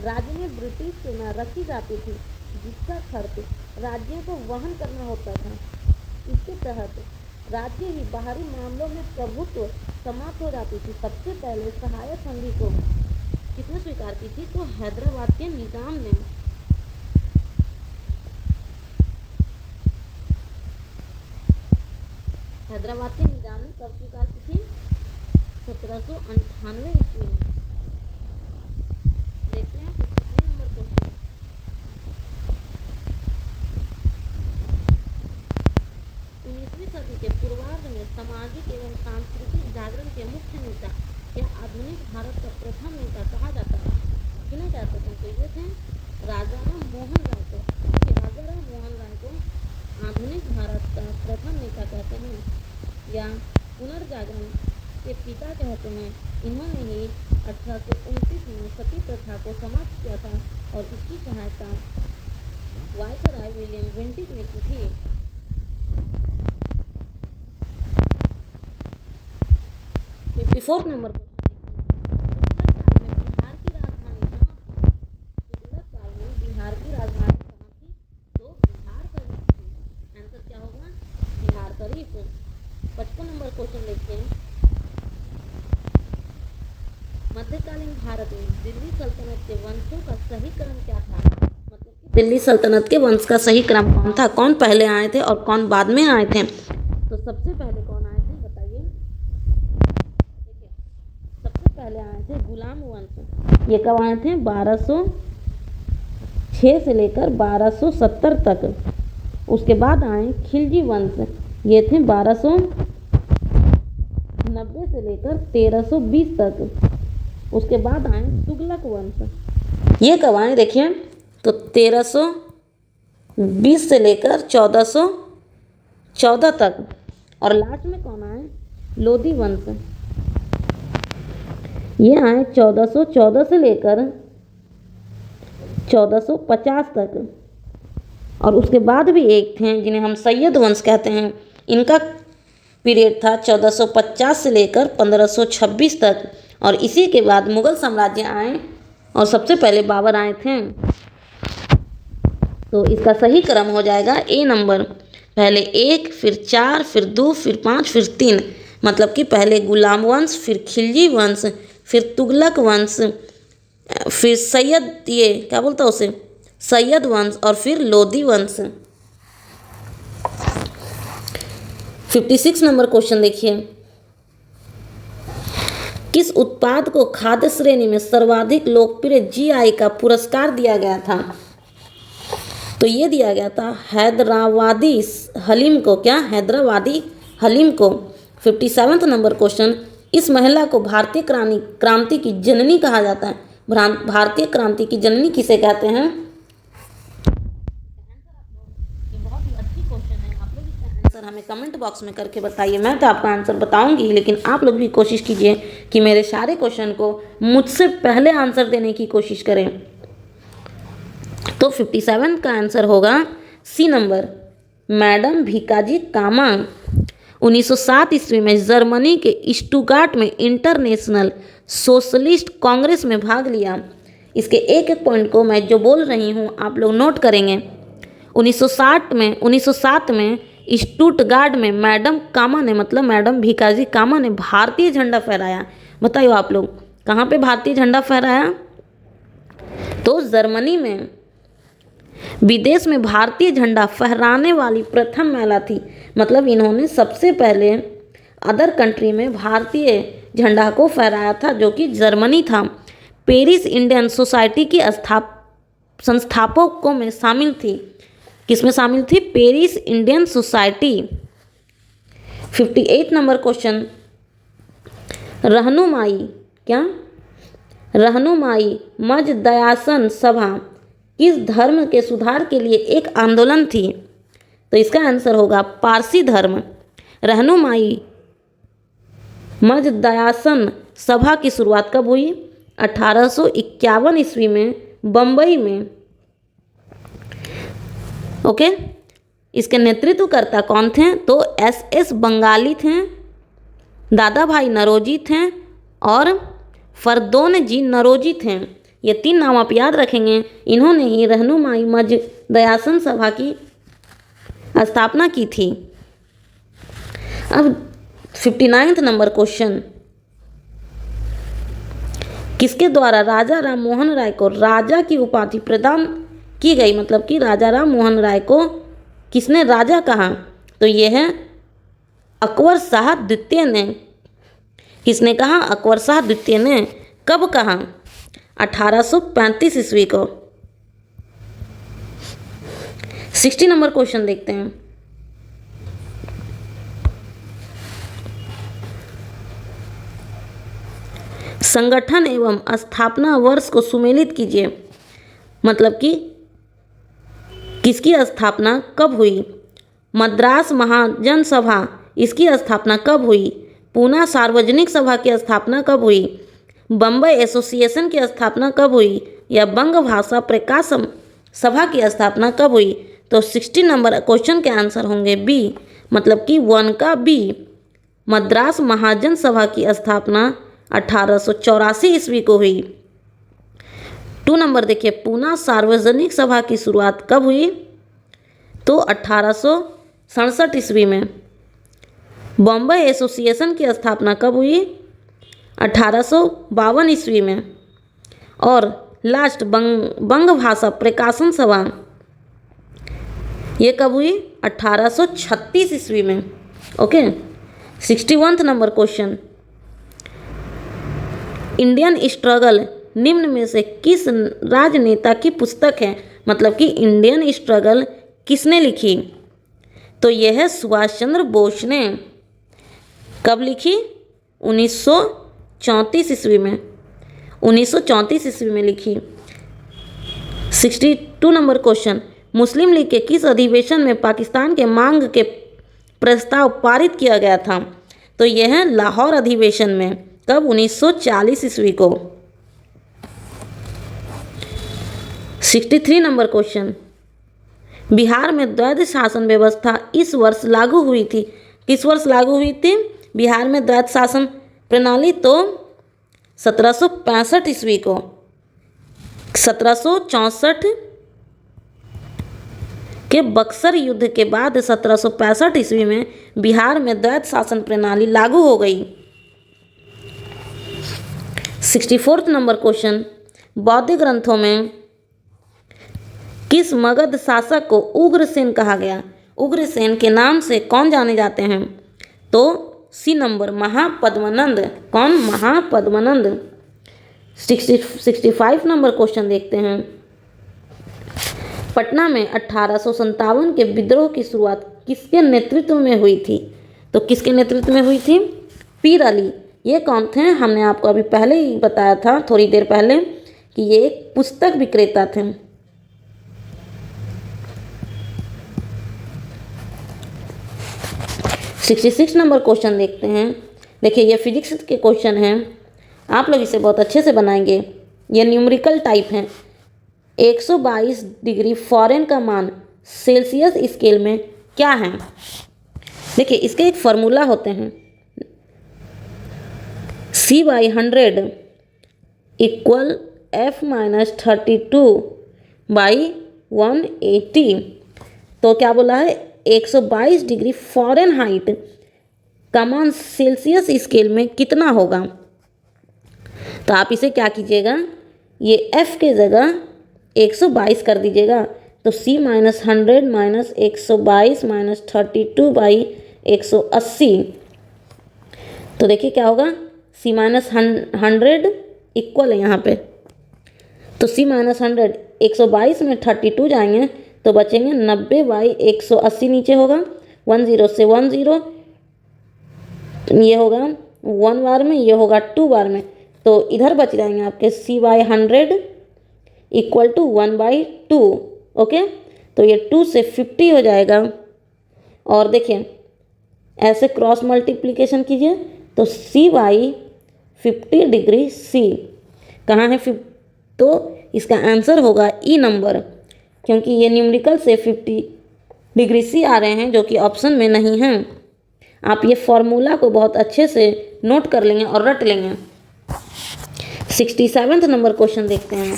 राज्य में ब्रिटिश सेना रखी जाती थी जिसका खर्च राज्यों को वहन करना होता था। इसके तहत राज्य ही बाहरी मामलों में प्रभुत्व समाप्त हो जाती थी। सबसे पहले सहायक संधि को किसने स्वीकार की थी? तो हैदराबाद के निजाम ने। हैदराबाद के निजाम ने कब स्वीकार की थी? 1798 ईस्वी में। देखते हैं 53 नंबर क्वेश्चन। 19वीं सदी के पूर्वार्ध में सामाजिक एवं सांस्कृतिक जागरण के मुख्य नेता या आधुनिक भारत का प्रथम नेता कहा जाता है? किन्हें कहते हैं? तो ये थे राजाराम मोहन राय को। राजाराम मोहन राय को आधुनिक भारत का प्रथम नेता कहते हैं या पुनर्जागरण के पिता कहते हैं। इन्होंने ही 1829 में सती प्रथा को समाप्त किया था और इसकी सहायता वायसराय विलियम बेंटिक ने की थी। 54 नंबर पर बिहार की राजधानी कहाँ थी? तो बिहार शरीफ थी। आंसर क्या होगा? बिहार शरीफ। 55 नंबर क्वेश्चन देखते हैं। मध्यकालीन भारत में दिल्ली सल्तनत के वंशों का सही क्रम क्या था? मतलब दिल्ली सल्तनत के वंश का सही क्रम कौन था? कौन पहले आए थे और कौन बाद में आए थे? तो सबसे पहले कौन आए थे बताइए? देखिए, सबसे पहले आए थे गुलाम वंश। ये कब आए थे? 1206 से लेकर 1270 तक। उसके बाद आए खिलजी वंश। ये थे 1290 से लेकर 1320 तक। उसके बाद आए तुगलक वंश। ये कब आए? देखिए, तो 1320 से लेकर 1414 तक। और लास्ट में कौन आए? लोधी वंश। ये आए 1414 से लेकर 1450 तक। और उसके बाद भी एक थे जिन्हें हम सैयद वंश कहते हैं, इनका पीरियड था 1450 से लेकर 1526 तक। और इसी के बाद मुग़ल साम्राज्य आए और सबसे पहले बाबर आए थे। तो इसका सही क्रम हो जाएगा ए नंबर, पहले 1, फिर 4, फिर 2, फिर 5, फिर 3। मतलब कि पहले गुलाम वंश, फिर खिलजी वंश, फिर तुगलक वंश, फिर सैयद, ये क्या बोलता है उसे, सैयद वंश, और फिर लोधी वंश। 56 नंबर क्वेश्चन देखिए, किस उत्पाद को खाद्य श्रेणी में सर्वाधिक लोकप्रिय जीआई का पुरस्कार दिया गया था? तो ये दिया गया था हैदराबादी हलीम को। क्या? हैदराबादी हलीम को। 57 नंबर क्वेश्चन, इस महिला को भारतीय क्रांति की जननी कहा जाता है। भारतीय क्रांति की जननी किसे कहते हैं? ये बहुत ही अच्छी क्वेश्चन है। आप लोग इसका आंसर हमें कमेंट बॉक्स में करके बताइए। मैं तो आपका आंसर बताऊंगी ही, लेकिन आप लोग भी कोशिश कीजिए कि मेरे सारे क्वेश्चन को मुझसे पहले आंसर देने की कोशिश करें। तो 57 का आंसर होगा सी नंबर, मैडम भीकाजी कामा। 1907 ईस्वी में जर्मनी के स्टुटगार्ट में इंटरनेशनल सोशलिस्ट कांग्रेस में भाग लिया। इसके एक एक पॉइंट को मैं जो बोल रही हूँ आप लोग नोट करेंगे। 1907 में स्टुटगार्ट में मैडम कामा ने, मतलब मैडम भीकाजी कामा ने भारतीय झंडा फहराया। बताइए आप लोग कहाँ पे भारतीय झंडा फहराया? तो जर्मनी में। विदेश में भारतीय झंडा फहराने वाली प्रथम महिला थी। मतलब इन्होंने सबसे पहले अदर कंट्री में भारतीय झंडा को फहराया था, जो कि जर्मनी था। पेरिस इंडियन सोसाइटी की संस्थापकों में शामिल थी। किसमें शामिल थी? Paris Indian society. 58 number question, रहनुमाई, क्या? रहनुमाई मजदयासन सभा किस धर्म के सुधार के लिए एक आंदोलन थी? तो इसका आंसर होगा पारसी धर्म। रहनुमाई मजदयासन सभा की शुरुआत कब हुई? 1851 ईस्वी में बम्बई में। ओके, इसके नेतृत्वकर्ता कौन थे? तो एस बंगाली थे, दादा भाई नरोजी थे और फरदौन जी नरोजी थे। ये 3 नाम आप याद रखेंगे। इन्होंने ही रहनुमाई मजदयासन सभा की स्थापना की थी। अब 59 नंबर क्वेश्चन, किसके द्वारा राजा राम मोहन राय को राजा की उपाधि प्रदान की गई? मतलब कि राजा राम मोहन राय को किसने राजा कहा? तो ये है अकबर शाह द्वितीय ने। किसने कहा? अकबर शाह द्वितीय ने। कब कहा? 1835 ईस्वी को। 60 नंबर क्वेश्चन देखते हैं, संगठन एवं स्थापना वर्ष को सुमेलित कीजिए। मतलब कि किसकी स्थापना कब हुई? मद्रास महाजन सभा, इसकी स्थापना कब हुई? पूना सार्वजनिक सभा की स्थापना कब हुई? बम्बई एसोसिएशन की स्थापना कब हुई? या बंग भाषा प्रकाशन सभा की स्थापना कब हुई? तो 60 नंबर क्वेश्चन के आंसर होंगे बी, मतलब कि 1 का बी। मद्रास महाजन सभा की स्थापना 1884 ईस्वी को हुई। 2 नंबर देखिए, पूना सार्वजनिक सभा की शुरुआत कब हुई? तो 1867 ईस्वी में। बॉम्बे एसोसिएशन की स्थापना कब हुई? 1852 ईस्वी में। और लास्ट बंग भाषा प्रकाशन सभा, ये कब हुई? 1836 ईस्वी में। Okay, 61 number question, Indian struggle निम्न में से किस राजनेता की पुस्तक है? मतलब कि इंडियन स्ट्रगल किसने लिखी? तो यह है सुभाष चंद्र बोस ने। कब लिखी? 1934 ईस्वी में। 1934 ईस्वी में लिखी। 62 नंबर क्वेश्चन, मुस्लिम लीग के किस अधिवेशन में पाकिस्तान के मांग के प्रस्ताव पारित किया गया था? तो यह है लाहौर अधिवेशन में। कब? 1940 ईस्वी को। 63 नंबर क्वेश्चन, बिहार में द्वैध शासन व्यवस्था इस वर्ष लागू हुई थी। किस वर्ष लागू हुई थी बिहार में द्वैध शासन प्रणाली? तो 1765 ईस्वी को। 1764 के बक्सर युद्ध के बाद 1765 ईस्वी में बिहार में द्वैध शासन प्रणाली लागू हो गई। 64 नंबर क्वेश्चन, बौद्ध ग्रंथों में किस मगध शासक को उग्रसेन कहा गया? उग्रसेन के नाम से कौन जाने जाते हैं? तो सी नंबर, महापद्मनंद। कौन? महापद्मनंद। 65 नंबर क्वेश्चन देखते हैं, पटना में 1857 के विद्रोह की शुरुआत किसके नेतृत्व में हुई थी? तो किसके नेतृत्व में हुई थी? पीर अली। ये कौन थे? हमने आपको अभी पहले ही बताया था, थोड़ी देर पहले, कि ये एक पुस्तक विक्रेता थे। सिक्सटी नंबर क्वेश्चन देखते हैं। देखिए ये फिजिक्स के क्वेश्चन हैं, आप लोग इसे बहुत अच्छे से बनाएंगे। ये न्यूमेरिकल टाइप हैं। 122 डिग्री फ़ारेनहाइट का मान सेल्सियस स्केल में क्या है? देखिए इसके एक फार्मूला होते हैं, C/100 इक्वल F-32/180। तो क्या बोला है? 122 डिग्री फ़ारेनहाइट का मान सेल्सियस स्केल में कितना होगा? तो आप इसे क्या कीजिएगा, ये F के जगह 122 कर दीजिएगा। तो C-100 - 122 - 32/180। तो देखिए क्या होगा, C-100 इक्वल है यहाँ पे। तो C-100 122 में 32 जाएंगे तो बचेंगे 90/180, नीचे होगा 10 से 10, ये होगा 1 बार में, ये होगा 2 बार में। तो इधर बच जाएंगे आपके C/100 इक्वल टू 1/2। ओके, तो ये 2 से 50 हो जाएगा। और देखिए ऐसे क्रॉस मल्टीप्लिकेशन कीजिए तो C/50 डिग्री C कहाँ है? तो इसका आंसर होगा ई नंबर, क्योंकि ये न्यूमेरिकल से 50 डिग्री C आ रहे हैं जो कि ऑप्शन में नहीं हैं। आप ये फॉर्मूला को बहुत अच्छे से नोट कर लेंगे और रट लेंगे। 67 नंबर क्वेश्चन देखते हैं।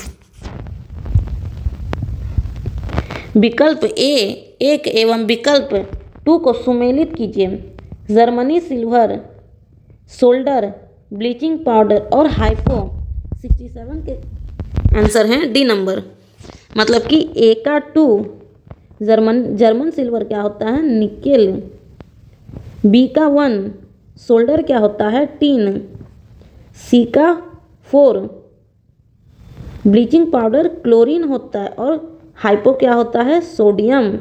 विकल्प ए 1 एवं विकल्प 2 को सुमेलित कीजिए। Germany silver, solder, bleaching powder और हाइपो। 67 के आंसर हैं डी नंबर, मतलब कि ए का 2 जर्मन सिल्वर क्या होता है? निकेल। बी का 1 सोल्डर क्या होता है? टीन। सी का 4 ब्लीचिंग पाउडर क्लोरीन होता है और हाइपो क्या होता है? सोडियम।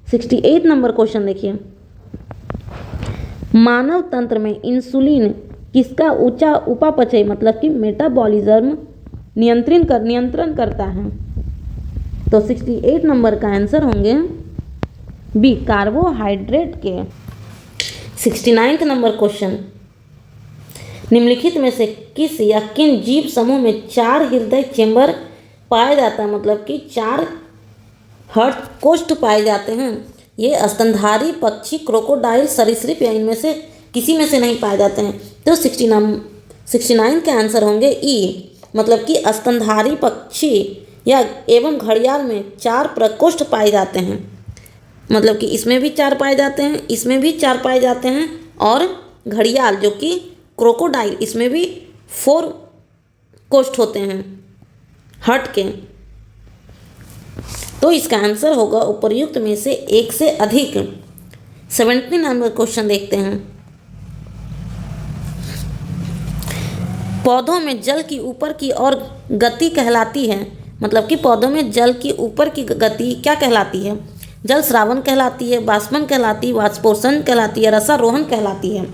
68 नंबर क्वेश्चन देखिए, मानव तंत्र में इंसुलिन किसका ऊंचा उपापचय मतलब कि मेटाबॉलिज्म नियंत्रण करता है? तो 68 नंबर का आंसर होंगे बी, कार्बोहाइड्रेट के। 69 नंबर क्वेश्चन, निम्नलिखित में से किस या किन जीव समूह में 4 हृदय चेंबर पाया जाता है? मतलब कि 4 हार्ट कोष्ठ पाए जाते हैं। ये स्तनधारी पक्षी, क्रोकोडाइल, सरीसृप या इनमें से किसी में से नहीं पाए जाते हैं। तो 69 के आंसर होंगे ई, मतलब कि स्तनधारी पक्षी या एवं घड़ियाल में 4 प्रकोष्ठ पाए जाते हैं। मतलब कि इसमें भी 4 पाए जाते हैं, इसमें भी 4 पाए जाते हैं, और घड़ियाल जो कि क्रोकोडाइल, इसमें भी 4 कोष्ठ होते हैं हार्ट के। तो इसका आंसर होगा उपर्युक्त में से एक से अधिक। 70 नंबर क्वेश्चन देखते हैं। पौधों में जल की ऊपर की ओर गति कहलाती है, मतलब कि पौधों में जल की ऊपर की गति क्या कहलाती है? जल श्रावण कहलाती है, बाष्पन कहलाती है, वाष्पोषण कहलाती है, रसारोहण कहलाती है।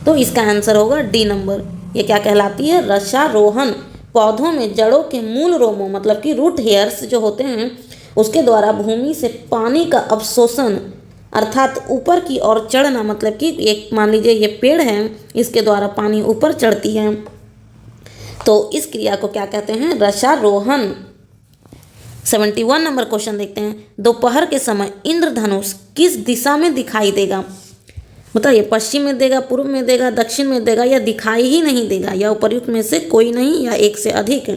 तो इसका आंसर होगा डी नंबर। ये क्या कहलाती है? रसारोहण। पौधों में जड़ों के मूल रोमों मतलब कि रूट हेयर्स जो होते हैं उसके द्वारा भूमि से पानी का अवशोषण अर्थात ऊपर की ओर चढ़ना, मतलब कि एक मान लीजिए ये पेड़ है, इसके द्वारा पानी ऊपर चढ़ती है, तो इस क्रिया को क्या कहते हैं? रसारोहण। 71 नंबर क्वेश्चन देखते हैं। दोपहर के समय इंद्रधनुष किस दिशा में दिखाई देगा? बताइए, पश्चिम में देगा, पूर्व में देगा, दक्षिण में देगा, या दिखाई ही नहीं देगा, या उपर्युक्त में से कोई नहीं, या एक से अधिक?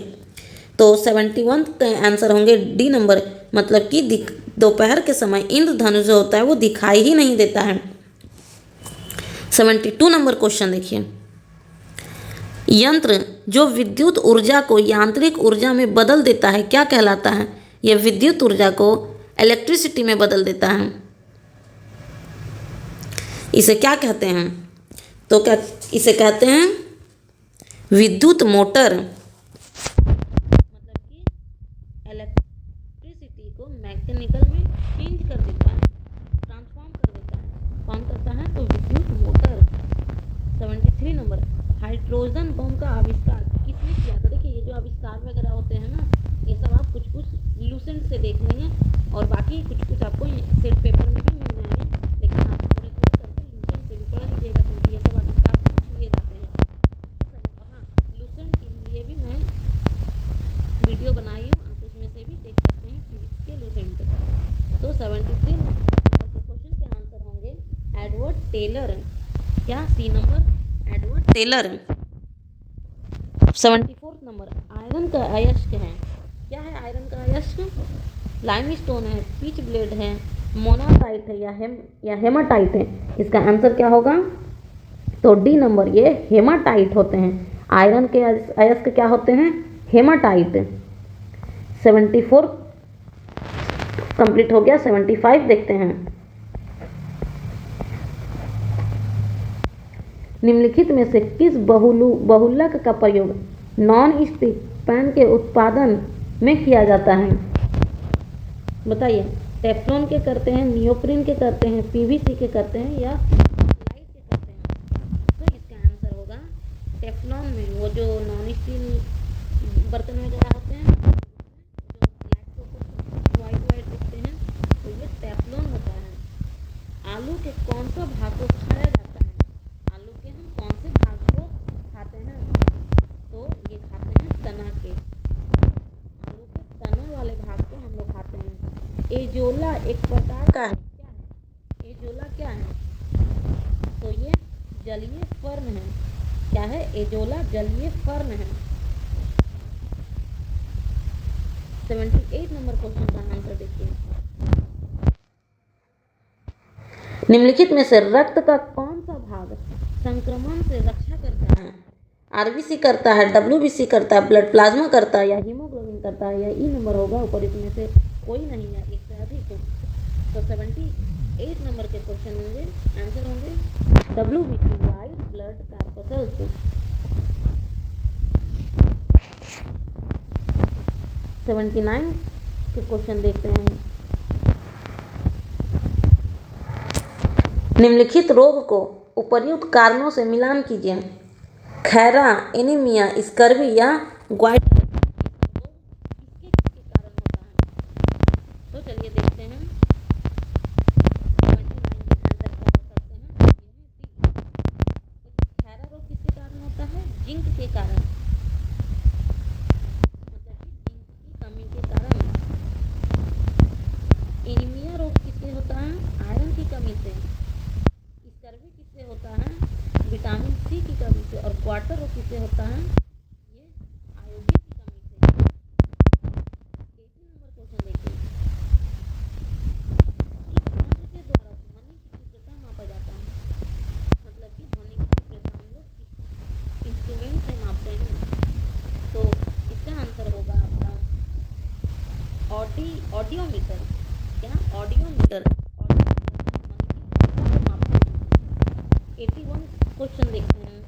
तो 71 का आंसर होंगे डी नंबर, मतलब कि दोपहर के समय इंद्रधनुष जो होता है वो दिखाई ही नहीं देता है। 72 नंबर क्वेश्चन देखिए। यंत्र जो विद्युत ऊर्जा को यांत्रिक ऊर्जा में बदल देता है क्या कहलाता है? यह विद्युत ऊर्जा को इलेक्ट्रिसिटी में बदल देता है, इसे क्या कहते हैं? तो क्या इसे कहते हैं विद्युत मोटर, मतलब कि इलेक्ट्रिसिटी को मैकेनिकल में चेंज कर देता है, ट्रांसफॉर्म कर देता है। कौन करता है? तो विद्युत मोटर। 73 नंबर, हाइड्रोजन बम का आविष्कार किसने किया था? देखिए, ये जो आविष्कार वगैरह होते हैं ना, ये सब आप कुछ कुछ लूसेंट से देख लेंगे, और बाकी कुछ कुछ आपको सेट पेपर में भी मिल जाएंगे, लेकिन आप थोड़े थोड़े करके लूसेंट से भी पढ़ लीजिएगा, क्योंकि ये सब आविष्कार पूछ लिए जाते हैं। हाँ, लूसेंट के लिए भी मैं वीडियो बनाई हूँ, आप उसमें से भी देख सकते हैं फिजिक्स के लूसेंट। तो 73 नंबर के क्वेश्चन के आंसर होंगे एडवर्ड टेलर। क्या? C number, Edward Taylor. 74 number, iron का अयस्क है। क्या है आयरन का अयस्क? लाइमस्टोन है, पिच ब्लेड है, मोनाजाइट है, या हेमाटाइट है? इसका आंसर क्या होगा? तो डी नंबर, ये हेमाटाइट होते हैं। आयरन के अयस्क क्या होते हैं? हेमाटाइट। 74 कंप्लीट हो गया। 75 देखते हैं। निम्नलिखित में से किस बहुलक का प्रयोग नॉन स्टिक पैन के उत्पादन में किया जाता है? बताइए, टेफ्लॉन के करते हैं, नियोप्रीन के करते हैं, पीवीसी के करते हैं, या लाइट के करते हैं? तो इसका आंसर होगा टेफ्लॉन में। वो जो नॉन स्टील बर्तन वगैरह होते हैं, जो वाइट वाइट दिखते हैं, तो ये टेफ्लॉन होता है। आलू के कौन सा भाग को खाया जाता है? आलू के हम कौन से भाग को खाते हैं? तो ये खाते हैं तना के। आलू के तना वाले भाग को हम लोग खाते हैं। एजोला एक प्रकार का है। क्या है एजोला? क्या है? तो ये जलीय फर्न है। क्या है? एजोला जलीय फर्न है। 78 नंबर क्वेश्चन का आंसर देखिए। निम्नलिखित में से रक्त का कौन सा भाग संक्रमण से रक्षा करता है? आरबीसी करता है, डब्ल्यूबीसी करता है, ब्लड प्लाज्मा करता है, या हीमोग्लोबिन करता है, या ई नंबर होगा ऊपर इसमें से कोई नहीं है, एक से अधिक। तो 78 नंबर के क्वेश्चन होंगे, आंसर होंगे डब्ल्यूबीसी, वाइट ब्लड कॉर्पस्कल्स। 79 के क्वेश्चन देखते हैं। निम्नलिखित रोग को उपर्युक्त कारणों से मिलान कीजिए। खैरा, एनीमिया, स्कर्वी, या ग्वाइट किसके कारण होता है? तो चलिए देखते हैं। 29 आंसर क्या हो सकते हैं? खैरा रोग किसके कारण होता है? जिंक के कारण, मतलब कि जिंक की कमी के कारण। एनीमिया रोग किससे होता है? आयरन की कमी से। स्कर्वी किससे होता है? विटामिन सी की कमी से। और क्वार्टर रोग किससे होता है? ये आयोडीन की कमी से। 80 नंबर क्वेश्चन देखिए। किस यंत्र के द्वारा ध्वनि की तीव्रता मापा जाता है? मतलब कि ध्वनि की तीव्रता हम लोग किस इंस्ट्रूमेंट से मापते हैं? तो इसका आंसर होगा आपका ऑडियोमीटर। क्या? ऑडियोमीटर। 81 क्वेश्चन देखते हैं।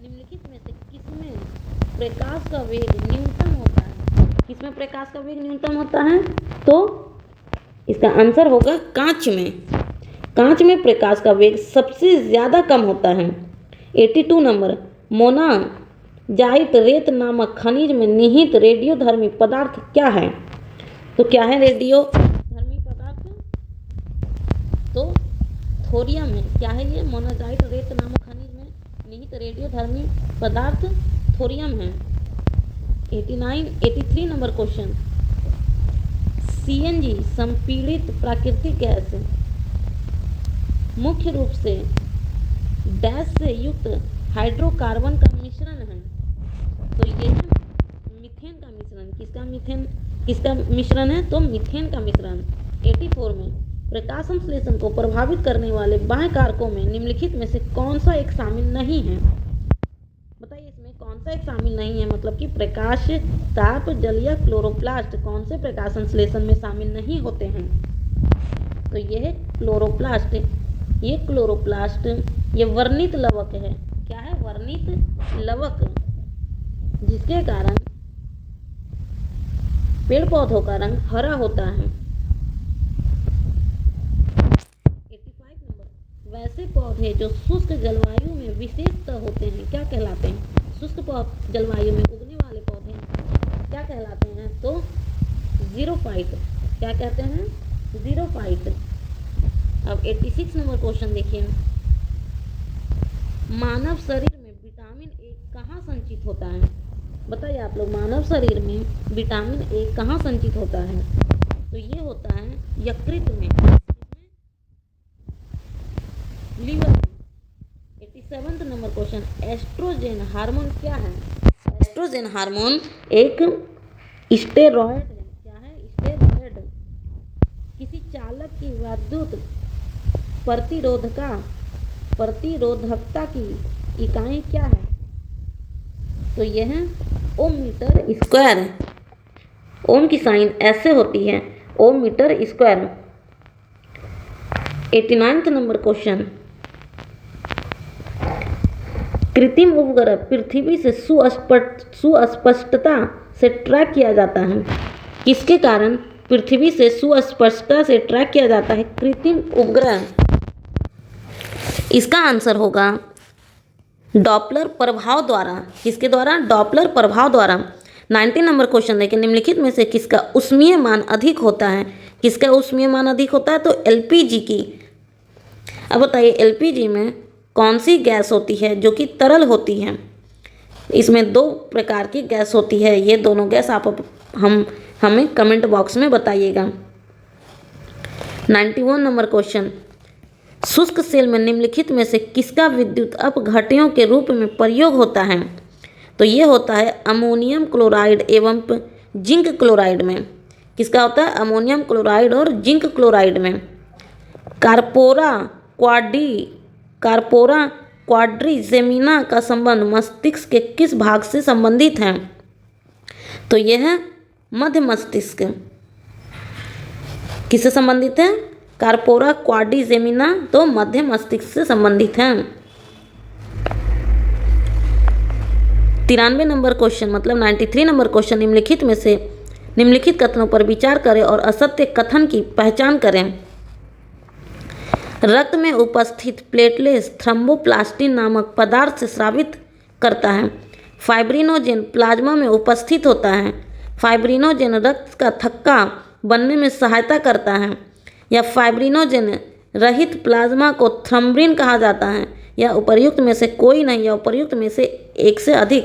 निम्नलिखित में से किसमें प्रकाश का वेग न्यूनतम होता है? किसमें प्रकाश का वेग न्यूनतम होता है? तो इसका आंसर होगा कांच में। कांच में प्रकाश का वेग सबसे ज़्यादा कम होता है। 82 नंबर, मोनाजाइट रेत नामक खनिज में निहित रेडियोधर्मी पदार्थ क्या है? तो क्या है रेडियोधर्मी पदार्थ? थोरियम है, क्या है ये? मोनाजाइट रेत नामक खनिज में निहित रेडियोधर्मी पदार्थ थोरियम है। 83 नंबर क्वेश्चन, सीएनजी संपीड़ित प्राकृतिक गैस मुख्य रूप से डैश से युक्त हाइड्रोकार्बन का मिश्रण है। तो ये है मीथेन का मिश्रण। किसका मिश्रण है? तो मीथेन का मिश्रण। 84 में प्रकाश संश्लेषण को प्रभावित करने वाले बाह्य कारकों में निम्नलिखित में से कौन सा एक शामिल नहीं है? बताइए इसमें कौन सा एक शामिल नहीं है? मतलब कि प्रकाश, ताप, जल या क्लोरोप्लास्ट कौन से प्रकाश संश्लेषण में शामिल नहीं होते हैं? तो ये है क्लोरोप्लास्ट। ये क्लोरोप्लास्ट ये वर्णित लवक है। क्या है? वर्णित लवक, जिसके कारण पेड़ पौधों का रंग हरा होता है। 85 नंबर, वैसे पौधे जो शुष्क जलवायु में विशेषतः होते हैं क्या कहलाते हैं? शुष्क जलवायु में उगने वाले पौधे क्या कहलाते हैं? तो ज़ीरोफाइट। क्या कहते हैं? ज़ीरोफाइट। अब 86 नंबर क्वेश्चन देखिए, मानव शरीर में विटामिन ए कहाँ संचित होता है? बताइए आप लोग, मानव शरीर में विटामिन ए कहाँ संचित होता है? तो ये होता है यकृत में, लीवर में। 87 नंबर क्वेश्चन, एस्ट्रोजन हार्मोन क्या है? एस्ट्रोजन हार्मोन एक स्टेरॉयड है। क्या है? स्टेरॉयड। किसी चालक की विद्युत प्रतिरोधकता की इकाई क्या है? तो यह है ओम मीटर स्क्वायर। ओम की साइन ऐसे होती है, ओम मीटर स्क्वायर। 89 नंबर क्वेश्चन, कृत्रिम उपग्रह पृथ्वी से सुस्पष्टता से ट्रैक किया जाता है। किसके कारण पृथ्वी से सुस्पष्टता से ट्रैक किया जाता है? कृत्रिम उपग्रह। इसका आंसर होगा डॉपलर प्रभाव द्वारा। किसके द्वारा? डॉपलर प्रभाव द्वारा। 90 नंबर क्वेश्चन देखिए, निम्नलिखित में से किसका ऊष्मीय मान अधिक होता है? किसका ऊष्मीय मान अधिक होता है? तो एलपीजी की। अब बताइए एलपीजी में कौन सी गैस होती है जो कि तरल होती है? इसमें दो प्रकार की गैस होती है। ये दोनों गैस आप हमें कमेंट बॉक्स में बताइएगा। 91 नंबर क्वेश्चन, शुष्क सेल में निम्नलिखित में से किसका विद्युत अपघट्यों के रूप में प्रयोग होता है? तो ये होता है अमोनियम क्लोराइड एवं जिंक क्लोराइड में। किसका होता है? अमोनियम क्लोराइड और जिंक क्लोराइड में। कार्पोरा क्वाड्रिजेमिना का संबंध मस्तिष्क के किस भाग से संबंधित है? तो यह है मध्य मस्तिष्क। किससे संबंधित है? कार्पोरा क्वाड्रिजेमिना तो मध्य मस्तिष्क से संबंधित है। 93 नंबर क्वेश्चन मतलब 93 नंबर क्वेश्चन, निम्नलिखित में से निम्नलिखित कथनों पर विचार करें और असत्य कथन की पहचान करें। रक्त में उपस्थित प्लेटलेट्स थ्रोम्बोप्लास्टिन नामक पदार्थ से स्रावित करता है। फाइब्रिनोजेन प्लाज्मा में उपस्थित होता है। फाइब्रिनोजेन रक्त का थक्का बनने में सहायता करता है। या फाइब्रिनोजेन रहित प्लाज्मा को थ्रोम्बिन कहा जाता है। या उपर्युक्त में से कोई नहीं, या उपर्युक्त में से एक से अधिक।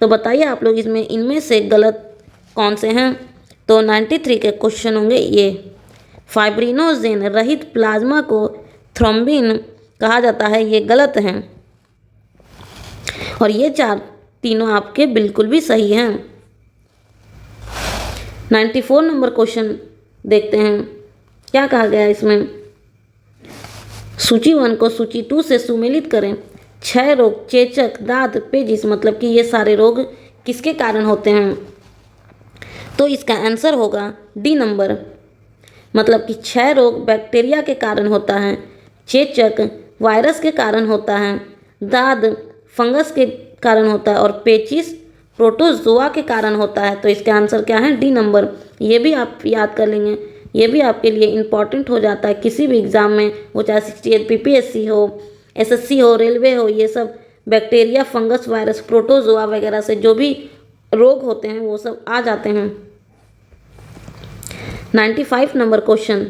तो बताइए आप लोग इसमें इनमें से गलत कौन से हैं? तो 93 के क्वेश्चन होंगे ये। फाइब्रिनोजेन रहित प्लाज्मा को थ्रोम्बिन कहा जाता है, ये गलत हैं। और ये तीनों आपके बिल्कुल भी सही हैं। 94 नंबर क्वेश्चन देखते हैं क्या कहा गया है इसमें। सूची 1 को सूची 2 से सुमेलित करें। क्षय रोग, चेचक, दाद, पेजिस मतलब कि ये सारे रोग किसके कारण होते हैं? तो इसका आंसर होगा डी नंबर। मतलब कि क्षय रोग बैक्टीरिया के कारण होता है, चेचक वायरस के कारण होता है, दाद फंगस के कारण होता है और पेचिस प्रोटोजोआ के कारण होता है। तो इसका आंसर क्या है? D number. ये भी आप याद कर लेंगे, ये भी आपके लिए इम्पॉर्टेंट हो जाता है किसी भी एग्ज़ाम में, वो चाहे 68 पीपीएससी हो, एसएससी हो, रेलवे हो। ये सब बैक्टीरिया, फंगस, वायरस, प्रोटोजोआ वगैरह से जो भी रोग होते हैं वो सब आ जाते हैं। 95 नंबर क्वेश्चन,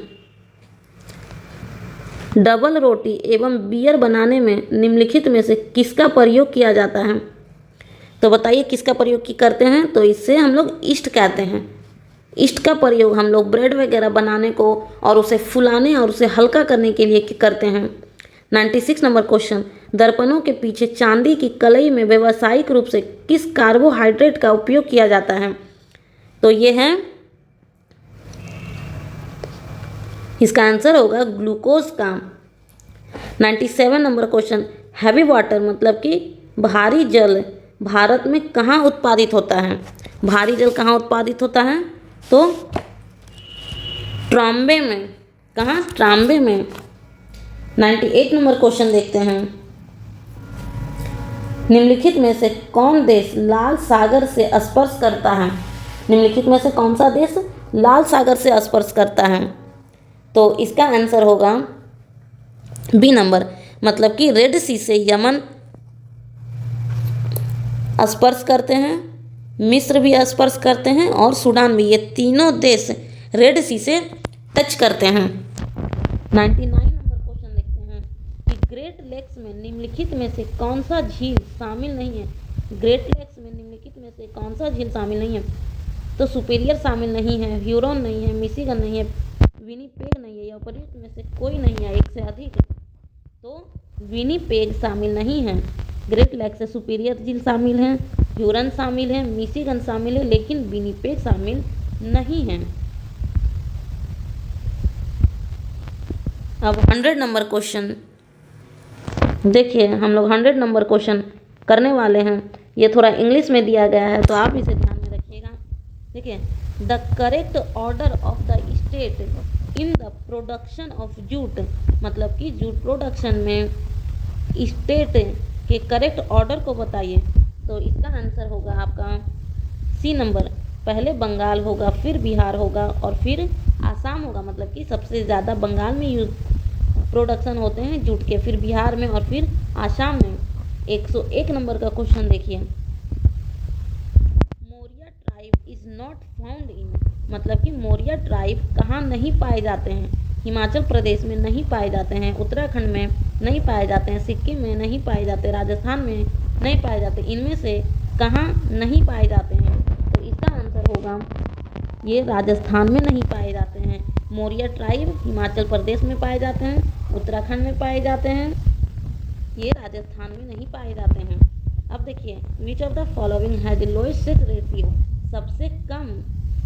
डबल रोटी एवं बियर बनाने में निम्नलिखित में से किसका प्रयोग किया जाता है? तो बताइए किसका प्रयोग करते हैं? तो इससे हम लोग ईस्ट कहते हैं। ईस्ट का प्रयोग हम लोग ब्रेड वगैरह बनाने को और उसे फुलाने और उसे हल्का करने के लिए करते हैं। 96 नंबर क्वेश्चन, दर्पणों के पीछे चांदी की कलई में व्यावसायिक रूप से किस कार्बोहाइड्रेट का उपयोग किया जाता है? तो ये है, इसका आंसर होगा ग्लूकोज का। 97 नंबर क्वेश्चन, हैवी वाटर मतलब कि भारी जल भारत में कहाँ उत्पादित होता है? भारी जल कहाँ उत्पादित होता है? तो ट्राम्बे में। कहाँ? ट्राम्बे में। 98 नंबर क्वेश्चन देखते हैं, निम्नलिखित में से कौन देश लाल सागर से स्पर्श करता है? निम्नलिखित में से कौन सा देश लाल सागर से स्पर्श करता है? तो इसका आंसर होगा बी नंबर, मतलब कि रेड सी से यमन स्पर्श करते हैं, मिस्र भी स्पर्श करते हैं और सूडान भी। ये तीनों देश रेड सी से टच करते हैं। 99 नंबर क्वेश्चन देखते हैं कि ग्रेट लेक्स में निम्नलिखित में से कौन सा झील शामिल नहीं है? ग्रेट लेक्स में निम्नलिखित में से कौन सा झील शामिल नहीं है? तो सुपीरियर शामिल नहीं है, ह्यूरोन नहीं है, मिशिगन नहीं है, विनीपेग नहीं है, या उपर्युक्त में से कोई नहीं है एक से अधिक? तो विनीपेग शामिल नहीं है। ग्रेट लेक्स से सुपीरियर झील शामिल है, ह्यूरन शामिल है, मिशिगन शामिल है, लेकिन विनीपेग शामिल नहीं है। अब 100 नंबर क्वेश्चन देखिए, हम लोग 100 नंबर क्वेश्चन करने वाले हैं। ये थोड़ा इंग्लिश में दिया गया है तो आप इसे ध्यान में रखिएगा। देखिए, the correct order of the state in the production of jute, मतलब कि जूट प्रोडक्शन में स्टेट के करेक्ट ऑर्डर को बताइए। तो इसका आंसर होगा आपका सी नंबर, पहले बंगाल होगा, फिर बिहार होगा और फिर आसाम होगा। मतलब कि सबसे ज़्यादा बंगाल में यूज प्रोडक्शन होते हैं जूट के, फिर बिहार में और फिर आसाम में। 101 नंबर का क्वेश्चन देखिए, Moria tribe is not found in, मतलब कि मोरिया ट्राइब कहाँ नहीं पाए जाते हैं? हिमाचल प्रदेश में नहीं पाए जाते हैं, उत्तराखंड में नहीं पाए जाते हैं, सिक्किम में नहीं पाए जाते, राजस्थान में नहीं पाए जाते। इनमें से कहाँ नहीं पाए जाते हैं? तो इसका आंसर होगा ये राजस्थान में नहीं पाए जाते हैं। मोरिया ट्राइब हिमाचल प्रदेश में पाए जाते हैं, उत्तराखंड में पाए जाते हैं, ये राजस्थान में नहीं पाए जाते हैं। अब देखिए, विच of the following has lowest sex ratio, सबसे कम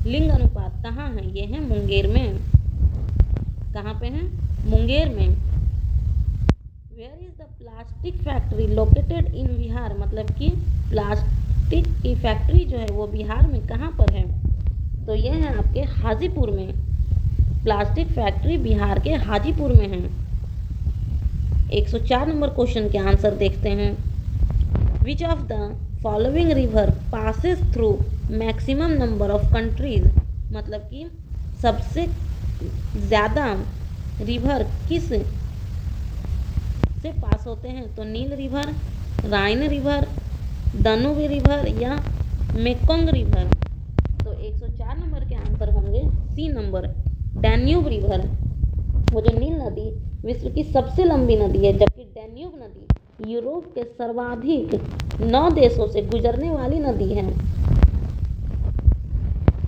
लिंग अनुपात कहाँ है? ये है मुंगेर में। कहाँ पे है? मुंगेर में। Where is the plastic factory located in Bihar, मतलब कि प्लास्टिक की फैक्ट्री जो है वो बिहार में कहाँ पर है? तो ये है आपके हाजीपुर में। प्लास्टिक फैक्ट्री बिहार के हाजीपुर में है। 104 नंबर क्वेश्चन के आंसर देखते हैं, which of the following river passes through maximum number of countries, मतलब कि सबसे ज़्यादा रिवर किस से पास होते हैं? तो नील रिवर, राइन रिवर, दानुब रिवर या मेकोंग रिवर। तो 104 नंबर के आंसर होंगे सी नंबर, डैन्यूब रिवर। वो जो नील नदी विश्व की सबसे लंबी नदी है, जबकि डैन्यूब नदी यूरोप के सर्वाधिक 9 देशों से गुजरने वाली नदी है।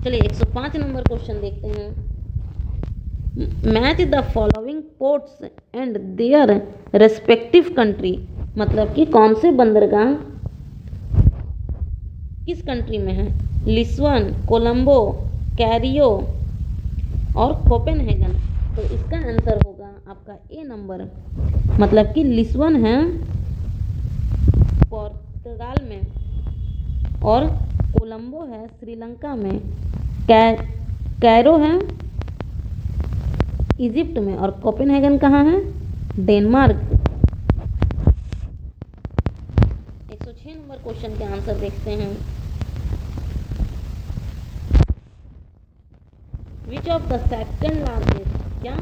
चलिए 105 नंबर क्वेश्चन देखते हैं, match the following ports and their respective country, मतलब कि कौन से बंदरगाह किस कंट्री में है? लिस्बन, कोलंबो, कैरियो और कोपेनहेगन। तो इसका आंसर होगा आपका ए नंबर, मतलब कि लिस्बन है पुर्तगाल में और कोलंबो है श्रीलंका में, कैरो है इजिप्ट में और कोपेनहेगन कहाँ है? डेनमार्क। 106 नंबर क्वेश्चन के आंसर देखते हैं, which of the second largest, क्या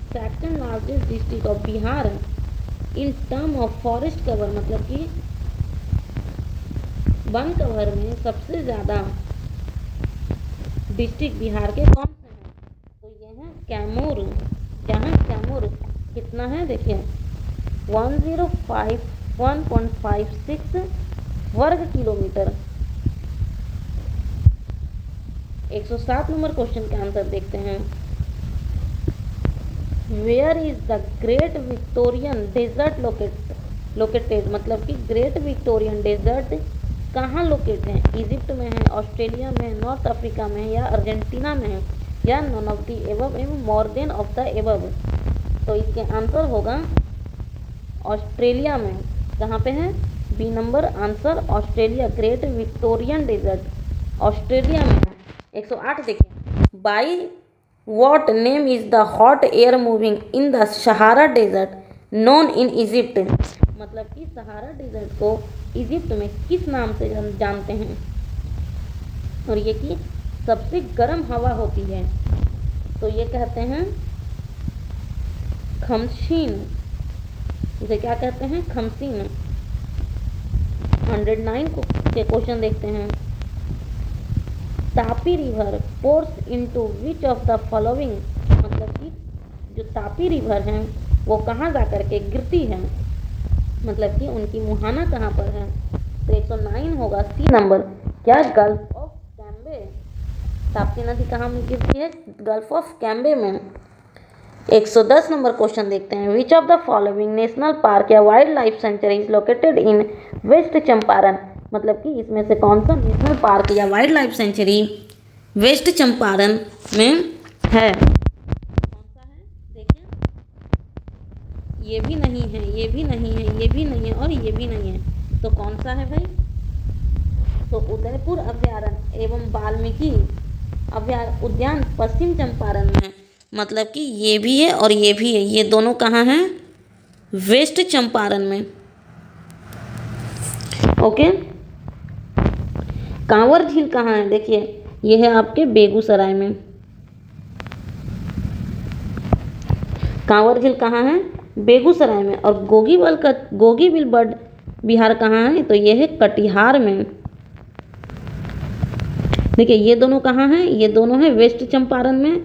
second largest district of Bihar in term of forest cover, मतलब कि वन कवर में सबसे ज़्यादा डिस्ट्रिक्ट बिहार के कौन से हैं? तो ये हैं कैमूर। क्या है? कैमूर। कितना है देखिए 1,051.56 वर्ग किलोमीटर। 107 नंबर क्वेश्चन के आंसर देखते हैं। Where is the great Victorian desert located, मतलब कि ग्रेट विक्टोरियन डेजर्ट कहाँ लोकेट है? इजिप्ट में है, ऑस्ट्रेलिया में है, नॉर्थ अफ्रीका में है, या अर्जेंटीना में है, या none of the above and more than of the above. तो इसके आंसर होगा ऑस्ट्रेलिया में। कहाँ पे है? B number answer Australia, great Victorian desert Australia में है। 108 देखिए, by what name is the hot air moving in the Sahara desert known in Egypt, मतलब कि सहारा डेजर्ट को इजिप्ट में किस नाम से जानते हैं? और ये कि सबसे गर्म हवा होती है, तो ये कहते हैं खमशीन। इसे क्या कहते हैं? खमसीन। 109 के क्वेश्चन देखते हैं। Tapi river pores into which of the following, मतलब कि जो तापी रिवर है वो कहाँ जा कर के गिरती है, मतलब कि उनकी मुहाना कहाँ पर है? तो 109 होगा सी नंबर। क्या? Gulf of Cambay. ताप्ती नदी कहाँ में गिरती है? गल्फ ऑफ कैम्बे में। 110 नंबर क्वेश्चन देखते हैं। Which of the following national park या wildlife sanctuary is located in west Champaran, मतलब कि इसमें से कौन सा नेशनल पार्क या wildlife sanctuary west Champaran में है? कौन सा है? देखिए, ये भी नहीं है, ये भी नहीं है, ये भी नहीं है और ये भी नहीं है, तो कौन सा है भाई? तो उदयपुर अभ्यारण्य एवं वाल्मीकि उद्यान पश्चिम चंपारण में है, मतलब कि ये भी है और ये भी है, ये दोनों कहाँ हैं? वेस्ट चंपारण में। ओके। कांवर झील कहाँ है? देखिए, ये है आपके बेगूसराय में। कांवर झील कहाँ है? बेगूसराय में। और गोगीबिल बर्ड विहार कहाँ है? तो ये है कटिहार में। देखिए, ये दोनों कहाँ हैं? ये दोनों है वेस्ट चंपारण में।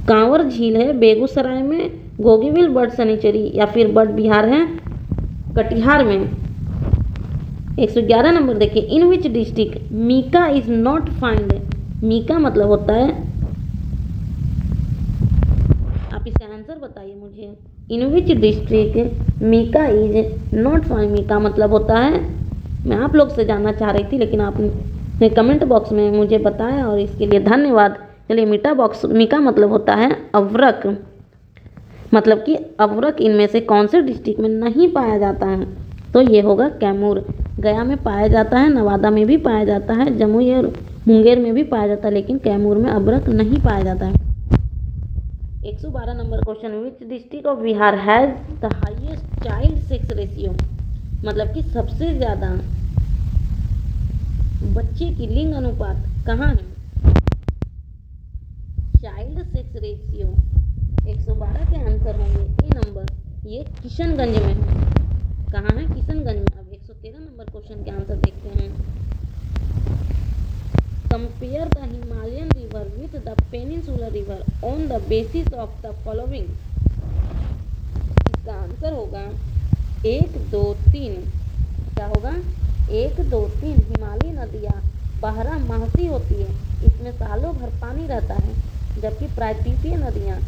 कांवर झील है बेगूसराय में, गोगीबिल बर्ड सैंक्चुरी या फिर बर्ड विहार है कटिहार में। 111 नंबर देखिए। In which district mica is not find, mica मतलब होता है, आप इसका आंसर बताइए मुझे। In which district mica is not find, mica मतलब होता है, मैं आप लोग से जानना चाह रही थी लेकिन आपने कमेंट बॉक्स में मुझे बताया और इसके लिए धन्यवाद। चलिए, मीका मतलब होता है अवरक, मतलब कि अवरक इनमें से कौन से डिस्ट्रिक्ट में नहीं पाया जाता है? तो ये होगा कैमूर। गया में पाया जाता है, नवादा में भी पाया जाता है, जमुई और मुंगेर में भी पाया जाता है, लेकिन कैमूर में अवरक नहीं पाया जाता है। 112 number question. Which district of Bihar has the highest child sex ratio, मतलब कि सबसे ज़्यादा बच्चे की लिंग अनुपात कहाँ है? चाइल्ड सेक्स रेशियो 112 के आंसर होंगे ए नंबर, ये किशनगंज में है। कहाँ है? किशनगंज में। अब 113 नंबर क्वेश्चन के आंसर देखते हैं। Compare the Himalayan river with the peninsular river on the basis of the following, इसका आंसर होगा 1, 2, 3। क्या होगा? 1, 2, 3। हिमालय नदियाँ बारहमासी होती है, इसमें सालों भर पानी रहता है, जबकि प्रायद्वीपीय नदियाँ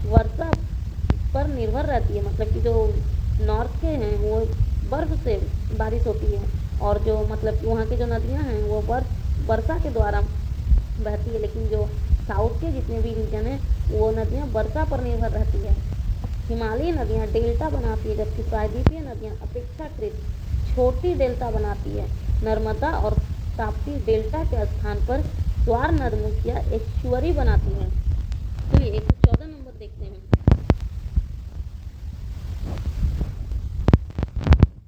वर्षा पर निर्भर रहती है, मतलब कि जो नॉर्थ के हैं वो बर्फ से बारिश होती है, और जो मतलब कि वहाँ की जो नदियाँ हैं वो वर्षा के द्वारा बहती है, लेकिन जो साउथ के जितने भी रीजन हैं वो नदियाँ वर्षा पर निर्भर रहती है। हिमालयी नदियाँ डेल्टा बनाती है, जबकि प्रायद्वीपीय नदियाँ अपेक्षाकृत छोटी डेल्टा बनाती है। नर्मदा और ताप्ती डेल्टा के स्थान पर स्वार नदमुखिया एस्चुअरी बनाती है। चलिए 114 नंबर देखते हैं।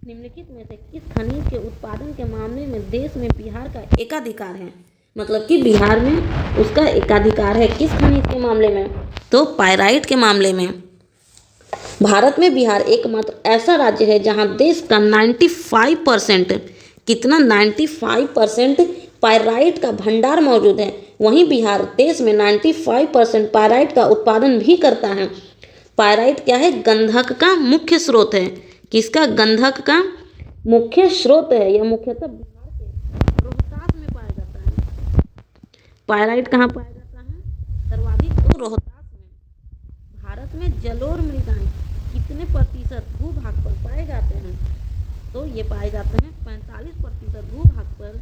निम्नलिखित में से किस खनिज के उत्पादन के मामले में देश में बिहार का एकाधिकार है, मतलब कि बिहार में उसका एकाधिकार है किस खनिज के मामले में? तो पायराइट के मामले में। भारत में बिहार एकमात्र ऐसा राज्य है जहां देश का 95% कितना 95% पायराइट का भंडार मौजूद है। वहीं बिहार देश में 95% पायराइट का उत्पादन भी करता है। पायराइट क्या है? गंधक का मुख्य स्रोत है। किसका? गंधक का मुख्य स्रोत है। यह मुख्यतः बिहार के रोहतास में पाया जाता है। पायराइट कहाँ पाया जाता है? सर्वाधिक तो रोहतास में। भारत में जलोढ़ मृदाएं कितने प्रतिशत भूभाग पर पाए जाते हैं? तो ये पाए जाते हैं 45% भूभाग पर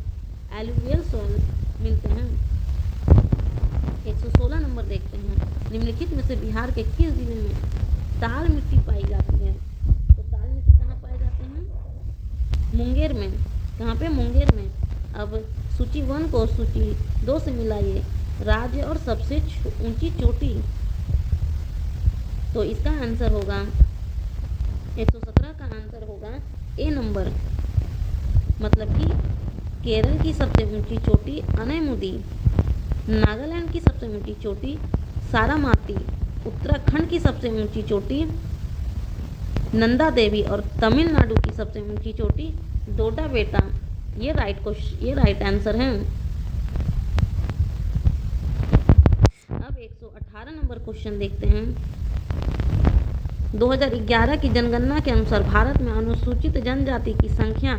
एलुवियल सॉइल मिलते हैं। 116 नंबर देखते हैं। निम्नलिखित में से बिहार के किस जिले में ताल मिट्टी पाई जाती है? तो ताल मिट्टी कहाँ पाए जाते हैं? मुंगेर में। कहाँ पे? मुंगेर में। अब सूची 1 को सूची 2 से मिलाइए। राज्य और सबसे ऊंची चोटी, तो इसका आंसर होगा 117 का आंसर होगा ए नंबर, मतलब कि केरल की सबसे ऊंची चोटी अनैमुदी, नागालैंड की सबसे ऊंची चोटी सारामाती, उत्तराखंड की सबसे ऊंची चोटी नंदा देवी और तमिलनाडु की सबसे ऊंची चोटी डोडा बेटा। ये राइट आंसर है। अब 118 नंबर क्वेश्चन देखते हैं। 2011 की जनगणना के अनुसार भारत में अनुसूचित जनजाति की संख्या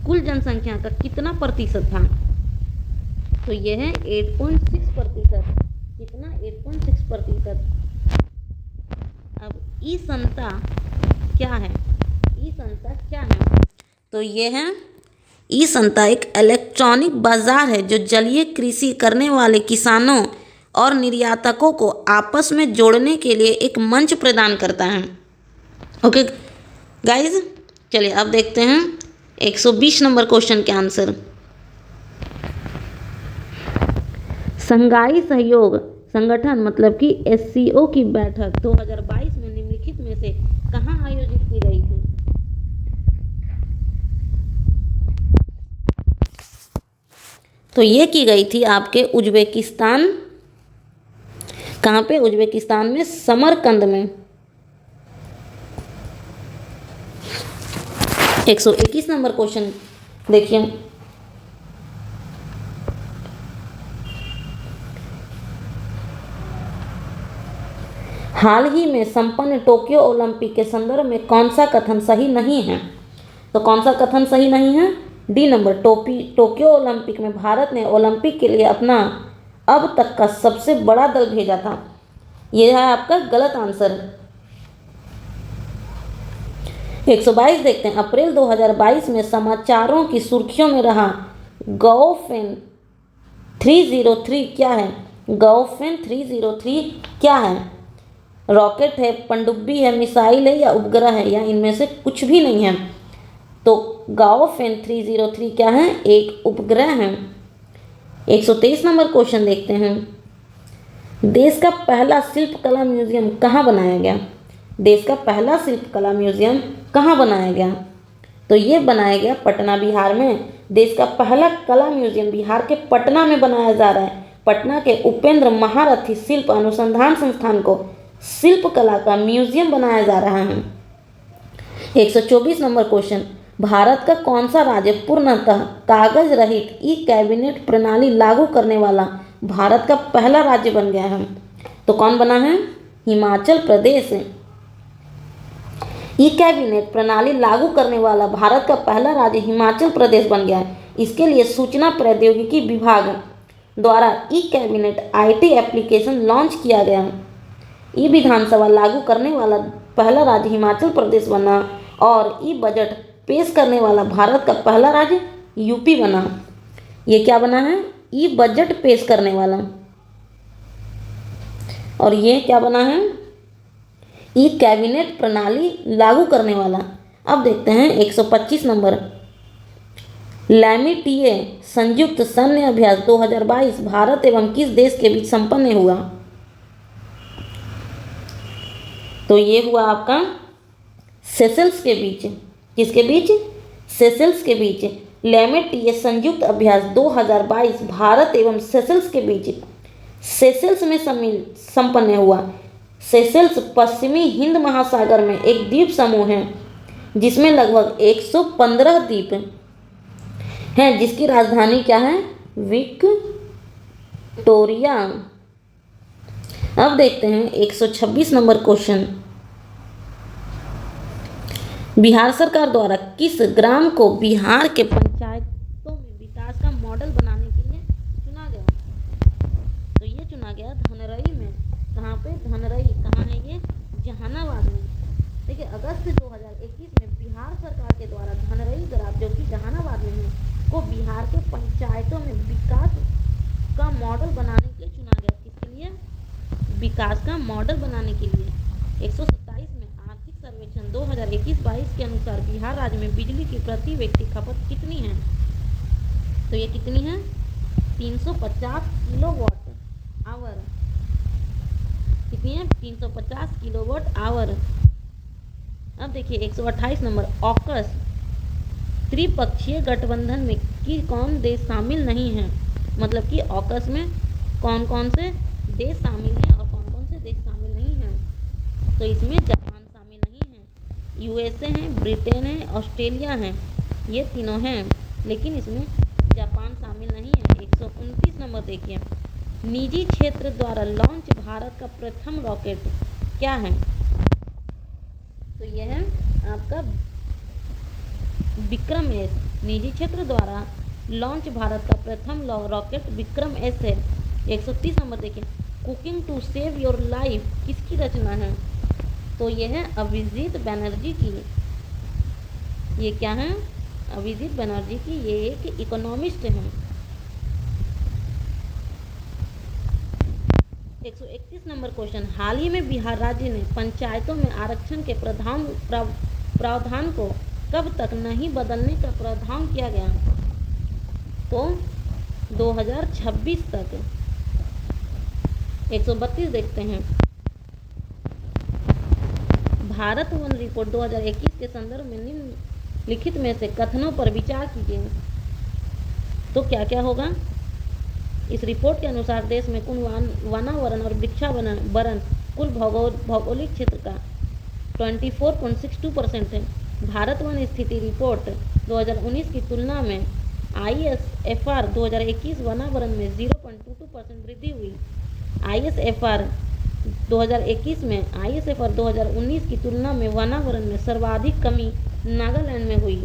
कुल जनसंख्या का कितना प्रतिशत था? तो यह है 8.6%। कितना? 8.6%। अब ई संता क्या है? ई संता क्या है? तो ये है ई संता एक इलेक्ट्रॉनिक बाजार है जो जलीय कृषि करने वाले किसानों और निर्यातकों को आपस में जोड़ने के लिए एक मंच प्रदान करता है। ओके गाइज, चलिए अब देखते हैं 120 नंबर क्वेश्चन के आंसर। शंघाई सहयोग संगठन मतलब कि SCO की बैठक 2022 में निम्नलिखित में से कहाँ आयोजित की गई थी? तो ये की गई थी आपके उज्बेकिस्तान। कहाँ पे? उज्बेकिस्तान में समरकंद में। 121 नंबर क्वेश्चन देखिए। हाल ही में संपन्न टोक्यो ओलंपिक के संदर्भ में कौन सा कथन सही नहीं है? तो कौन सा कथन सही नहीं है? डी नंबर, टोक्यो ओलंपिक में भारत ने ओलंपिक के लिए अपना अब तक का सबसे बड़ा दल भेजा था। यह है आपका गलत आंसर। 122 देखते हैं। अप्रैल 2022 में समाचारों की सुर्खियों में रहा गाओफेन 303 क्या है? गाओफेन 303 क्या है? रॉकेट है, पनडुब्बी है, मिसाइल है या उपग्रह है, या इनमें से कुछ भी नहीं है? तो गाओफेन 303 क्या है? एक उपग्रह है। 123 नंबर क्वेश्चन देखते हैं। देश का पहला शिल्पकला म्यूजियम कहाँ बनाया गया? देश का पहला शिल्पकला म्यूजियम कहाँ बनाया गया? तो ये बनाया गया पटना, बिहार में। देश का पहला कला म्यूजियम बिहार के पटना में बनाया जा रहा है। पटना के उपेंद्र महारथी शिल्प अनुसंधान संस्थान को शिल्पकला का म्यूजियम बनाया जा रहा है। 124 नंबर क्वेश्चन। भारत का कौन सा राज्य पूर्णतः कागज रहित ई कैबिनेट प्रणाली लागू करने वाला भारत का पहला राज्य बन गया है? तो कौन बना है? हिमाचल प्रदेश। ई कैबिनेट प्रणाली लागू करने वाला भारत का पहला राज्य हिमाचल प्रदेश बन गया है। इसके लिए सूचना प्रौद्योगिकी विभाग द्वारा e cabinet IT application launch किया गया है। ई विधानसभा लागू करने वाला पहला राज्य हिमाचल प्रदेश बना और ई बजट पेश करने वाला भारत का पहला राज्य यूपी बना। ये क्या बना है? ई बजट पेश करने वाला। और ये क्या बना है? ई कैबिनेट प्रणाली लागू करने वाला। अब देखते हैं 125 नंबर। लैमिटिए संयुक्त सैन्य अभ्यास 2022 भारत एवं किस देश के बीच संपन्न हुआ? तो ये हुआ आपका सेशल्स के बीच। किसके बीच? सेशल्स के बीच। लैमिटिए संयुक्त अभ्यास 2022 भारत एवं सेशल्स के बीच सेशल्स में संपन्न हुआ। सेशल्स पश्चिमी हिंद महासागर में एक द्वीप समूह है जिसमें लगभग 115 द्वीप हैं, जिसकी राजधानी क्या है? विक्टोरिया। अब देखते हैं 126 नंबर क्वेश्चन। बिहार सरकार द्वारा किस ग्राम को बिहार के पंचायतों में विकास का मॉडल बनाने के लिए चुना गया? तो ये चुना गया धनरई में। कहाँ पे? धनरई। कहाँ है ये? जहानाबाद में। देखिए, अगस्त 2021 में बिहार सरकार के द्वारा धनरई ग्राम, जो कि जहानाबाद में है, को बिहार के पंचायतों में विकास का मॉडल बनाने के लिए चुना गया। किसके लिए? विकास का मॉडल बनाने के लिए। 127 में आर्थिक सर्वेक्षण 2021-22 के अनुसार बिहार राज्य में बिजली की प्रति व्यक्ति खपत कितनी है? तो ये कितनी है? 350 किलोवाट आवर। कितनी है? 350 किलोवाट आवर। अब देखिए 128 नंबर, ऑकस त्रिपक्षीय गठबंधन में कि कौन देश शामिल नहीं है? मतलब कि ऑकस में कौन कौन से देश शामिल हैं और कौन कौन से देश शामिल नहीं हैं? तो इसमें जापान शामिल नहीं है, यूएसए है, ब्रिटेन है, ऑस्ट्रेलिया है, ये तीनों हैं, लेकिन इसमें जापान शामिल नहीं है। 129 नंबर देखिए, निजी क्षेत्र द्वारा लॉन्च भारत का प्रथम रॉकेट क्या है? तो यह है आपका विक्रम एस। निजी क्षेत्र द्वारा लॉन्च भारत का प्रथम रॉकेट विक्रम एस है। 130 नंबर देखिए, cooking to save your life किसकी रचना है? तो यह है अभिजीत बनर्जी की। ये क्या है? अभिजीत बनर्जी की। ये एक इकोनॉमिस्ट हैं। 131 नंबर क्वेश्चन, हाल ही में बिहार राज्य ने पंचायतों में आरक्षण के प्रावधान को कब तक नहीं बदलने का प्रावधान किया गया? तो 2026 तक। 132 देखते हैं, भारत वन रिपोर्ट 2021 के संदर्भ में निम्नलिखित में से कथनों पर विचार कीजिए। तो क्या क्या होगा? इस रिपोर्ट के अनुसार देश में कुल वनावरण और वृक्षावरण कुल भौगोलिक क्षेत्र का 24.62% है। भारत वन स्थिति रिपोर्ट 2019 की तुलना में ISFR 2021 वनावरण में 0.22% वृद्धि हुई। ISFR 2021 में ISFR 2019 की तुलना में वनावरण में सर्वाधिक कमी नागालैंड में हुई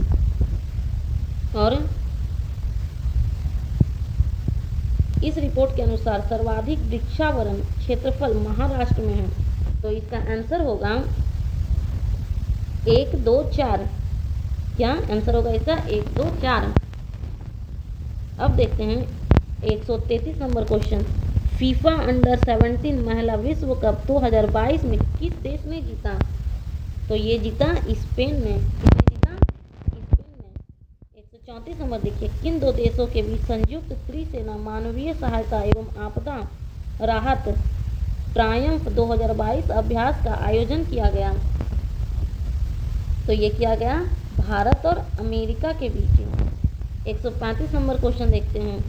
और इस रिपोर्ट के अनुसार सर्वाधिक वृक्षावरण क्षेत्रफल महाराष्ट्र में है। तो इसका आंसर होगा 1, 2, 4। क्या आंसर होगा इसका? 1, 2, 4। अब देखते हैं 133 नंबर क्वेश्चन, फीफा अंडर 17 महिला विश्व कप 2022 में किस देश ने जीता? तो ये जीता स्पेन ने। किसने जीता? स्पेन ने। 134 नंबर देखिए, किन दो देशों के बीच संयुक्त त्रिसेना मानवीय सहायता एवं आपदा राहत ट्रायम्फ 2022 अभ्यास का आयोजन किया गया? तो ये किया गया भारत और अमेरिका के बीच। 135 नंबर क्वेश्चन देखते हैं,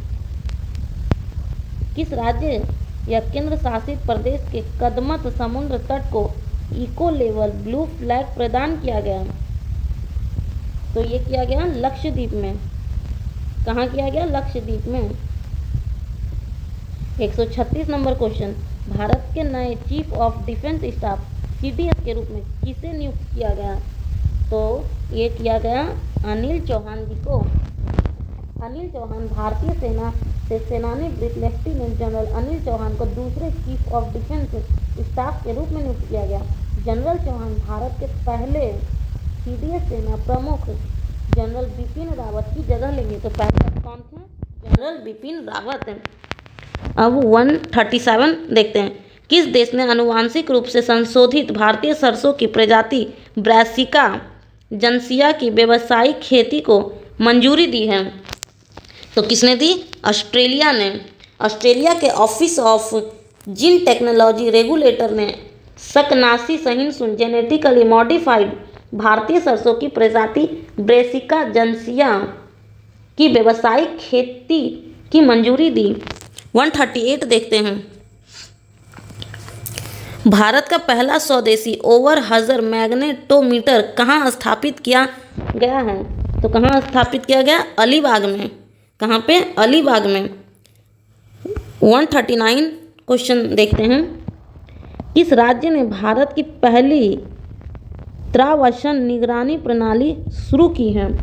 किस राज्य या केंद्र शासित प्रदेश के कदमत समुद्र तट को इको लेवल ब्लू फ्लैग प्रदान किया गया? तो ये किया गया लक्षद्वीप में। कहाँ किया गया? लक्षद्वीप में। 136 नंबर क्वेश्चन, भारत के नए chief of defence staff CDS के रूप में किसे नियुक्त किया गया? तो ये किया गया अनिल चौहान जी को। अनिल चौहान भारतीय सेना से सेनानिवृत्त लेफ्टिनेंट जनरल अनिल चौहान को दूसरे चीफ ऑफ डिफेंस स्टाफ के रूप में नियुक्त किया गया। जनरल चौहान भारत के पहले CDS सेना प्रमुख जनरल बिपिन रावत की जगह लेंगे। तो पहले कौन थे? जनरल बिपिन रावत। अब 137 देखते हैं, किस देश ने आनुवांशिक रूप से संशोधित भारतीय सरसों की प्रजाति ब्रासिका जनसिया की व्यावसायिक खेती को मंजूरी दी है? तो किसने दी? ऑस्ट्रेलिया ने। ऑस्ट्रेलिया के office of gene technology regulator ने शकनाशी सहिष्णु जेनेटिकली मॉडिफाइड भारतीय सरसों की प्रजाति ब्रासिका जनसिया की व्यावसायिक खेती की मंजूरी दी। 138 देखते हैं, भारत का पहला स्वदेशी ओवर हजर मैग्नेटोमीटर कहाँ स्थापित किया गया है? तो कहाँ स्थापित किया गया? अलीबाग में। कहाँ पे? अलीबाग में। 139 क्वेश्चन देखते हैं, किस राज्य ने भारत की पहली त्रावसन निगरानी प्रणाली शुरू की है?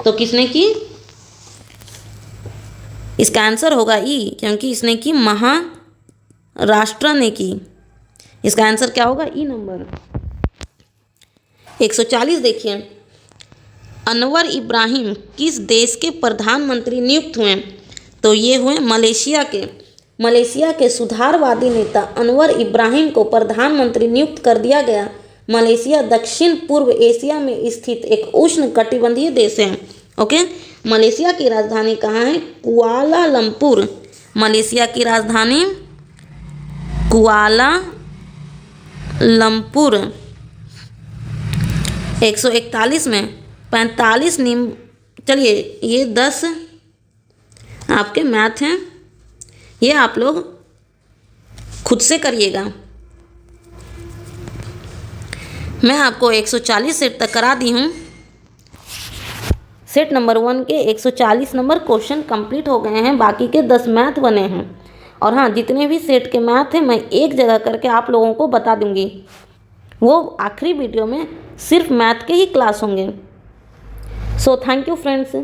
तो किसने की? इसका आंसर होगा ई, क्योंकि इसने की महाराष्ट्र ने की। इसका आंसर क्या होगा? ई नंबर। 140 देखिए, अनवर इब्राहिम किस देश के प्रधानमंत्री नियुक्त हुए? तो ये हुए मलेशिया के। मलेशिया के सुधारवादी नेता अनवर इब्राहिम को प्रधानमंत्री नियुक्त कर दिया गया। मलेशिया दक्षिण पूर्व एशिया में स्थित एक उष्ण कटिबंधीय देश है। ओके, मलेशिया की राजधानी कहाँ है? कुआलालंपुर। मलेशिया की राजधानी कुआलालंपुर। 141 में 45 नियम। चलिए, ये 10 आपके मैथ हैं, ये आप लोग खुद से करिएगा। मैं आपको 140 सेट तक करा दी हूँ। सेट नंबर 1 के 140 नंबर क्वेश्चन कंप्लीट हो गए हैं, बाकी के 10 मैथ बने हैं। और हाँ, जितने भी सेट के मैथ हैं मैं एक जगह करके आप लोगों को बता दूंगी। वो आखिरी वीडियो में सिर्फ मैथ के ही क्लास होंगे। So thank you friends.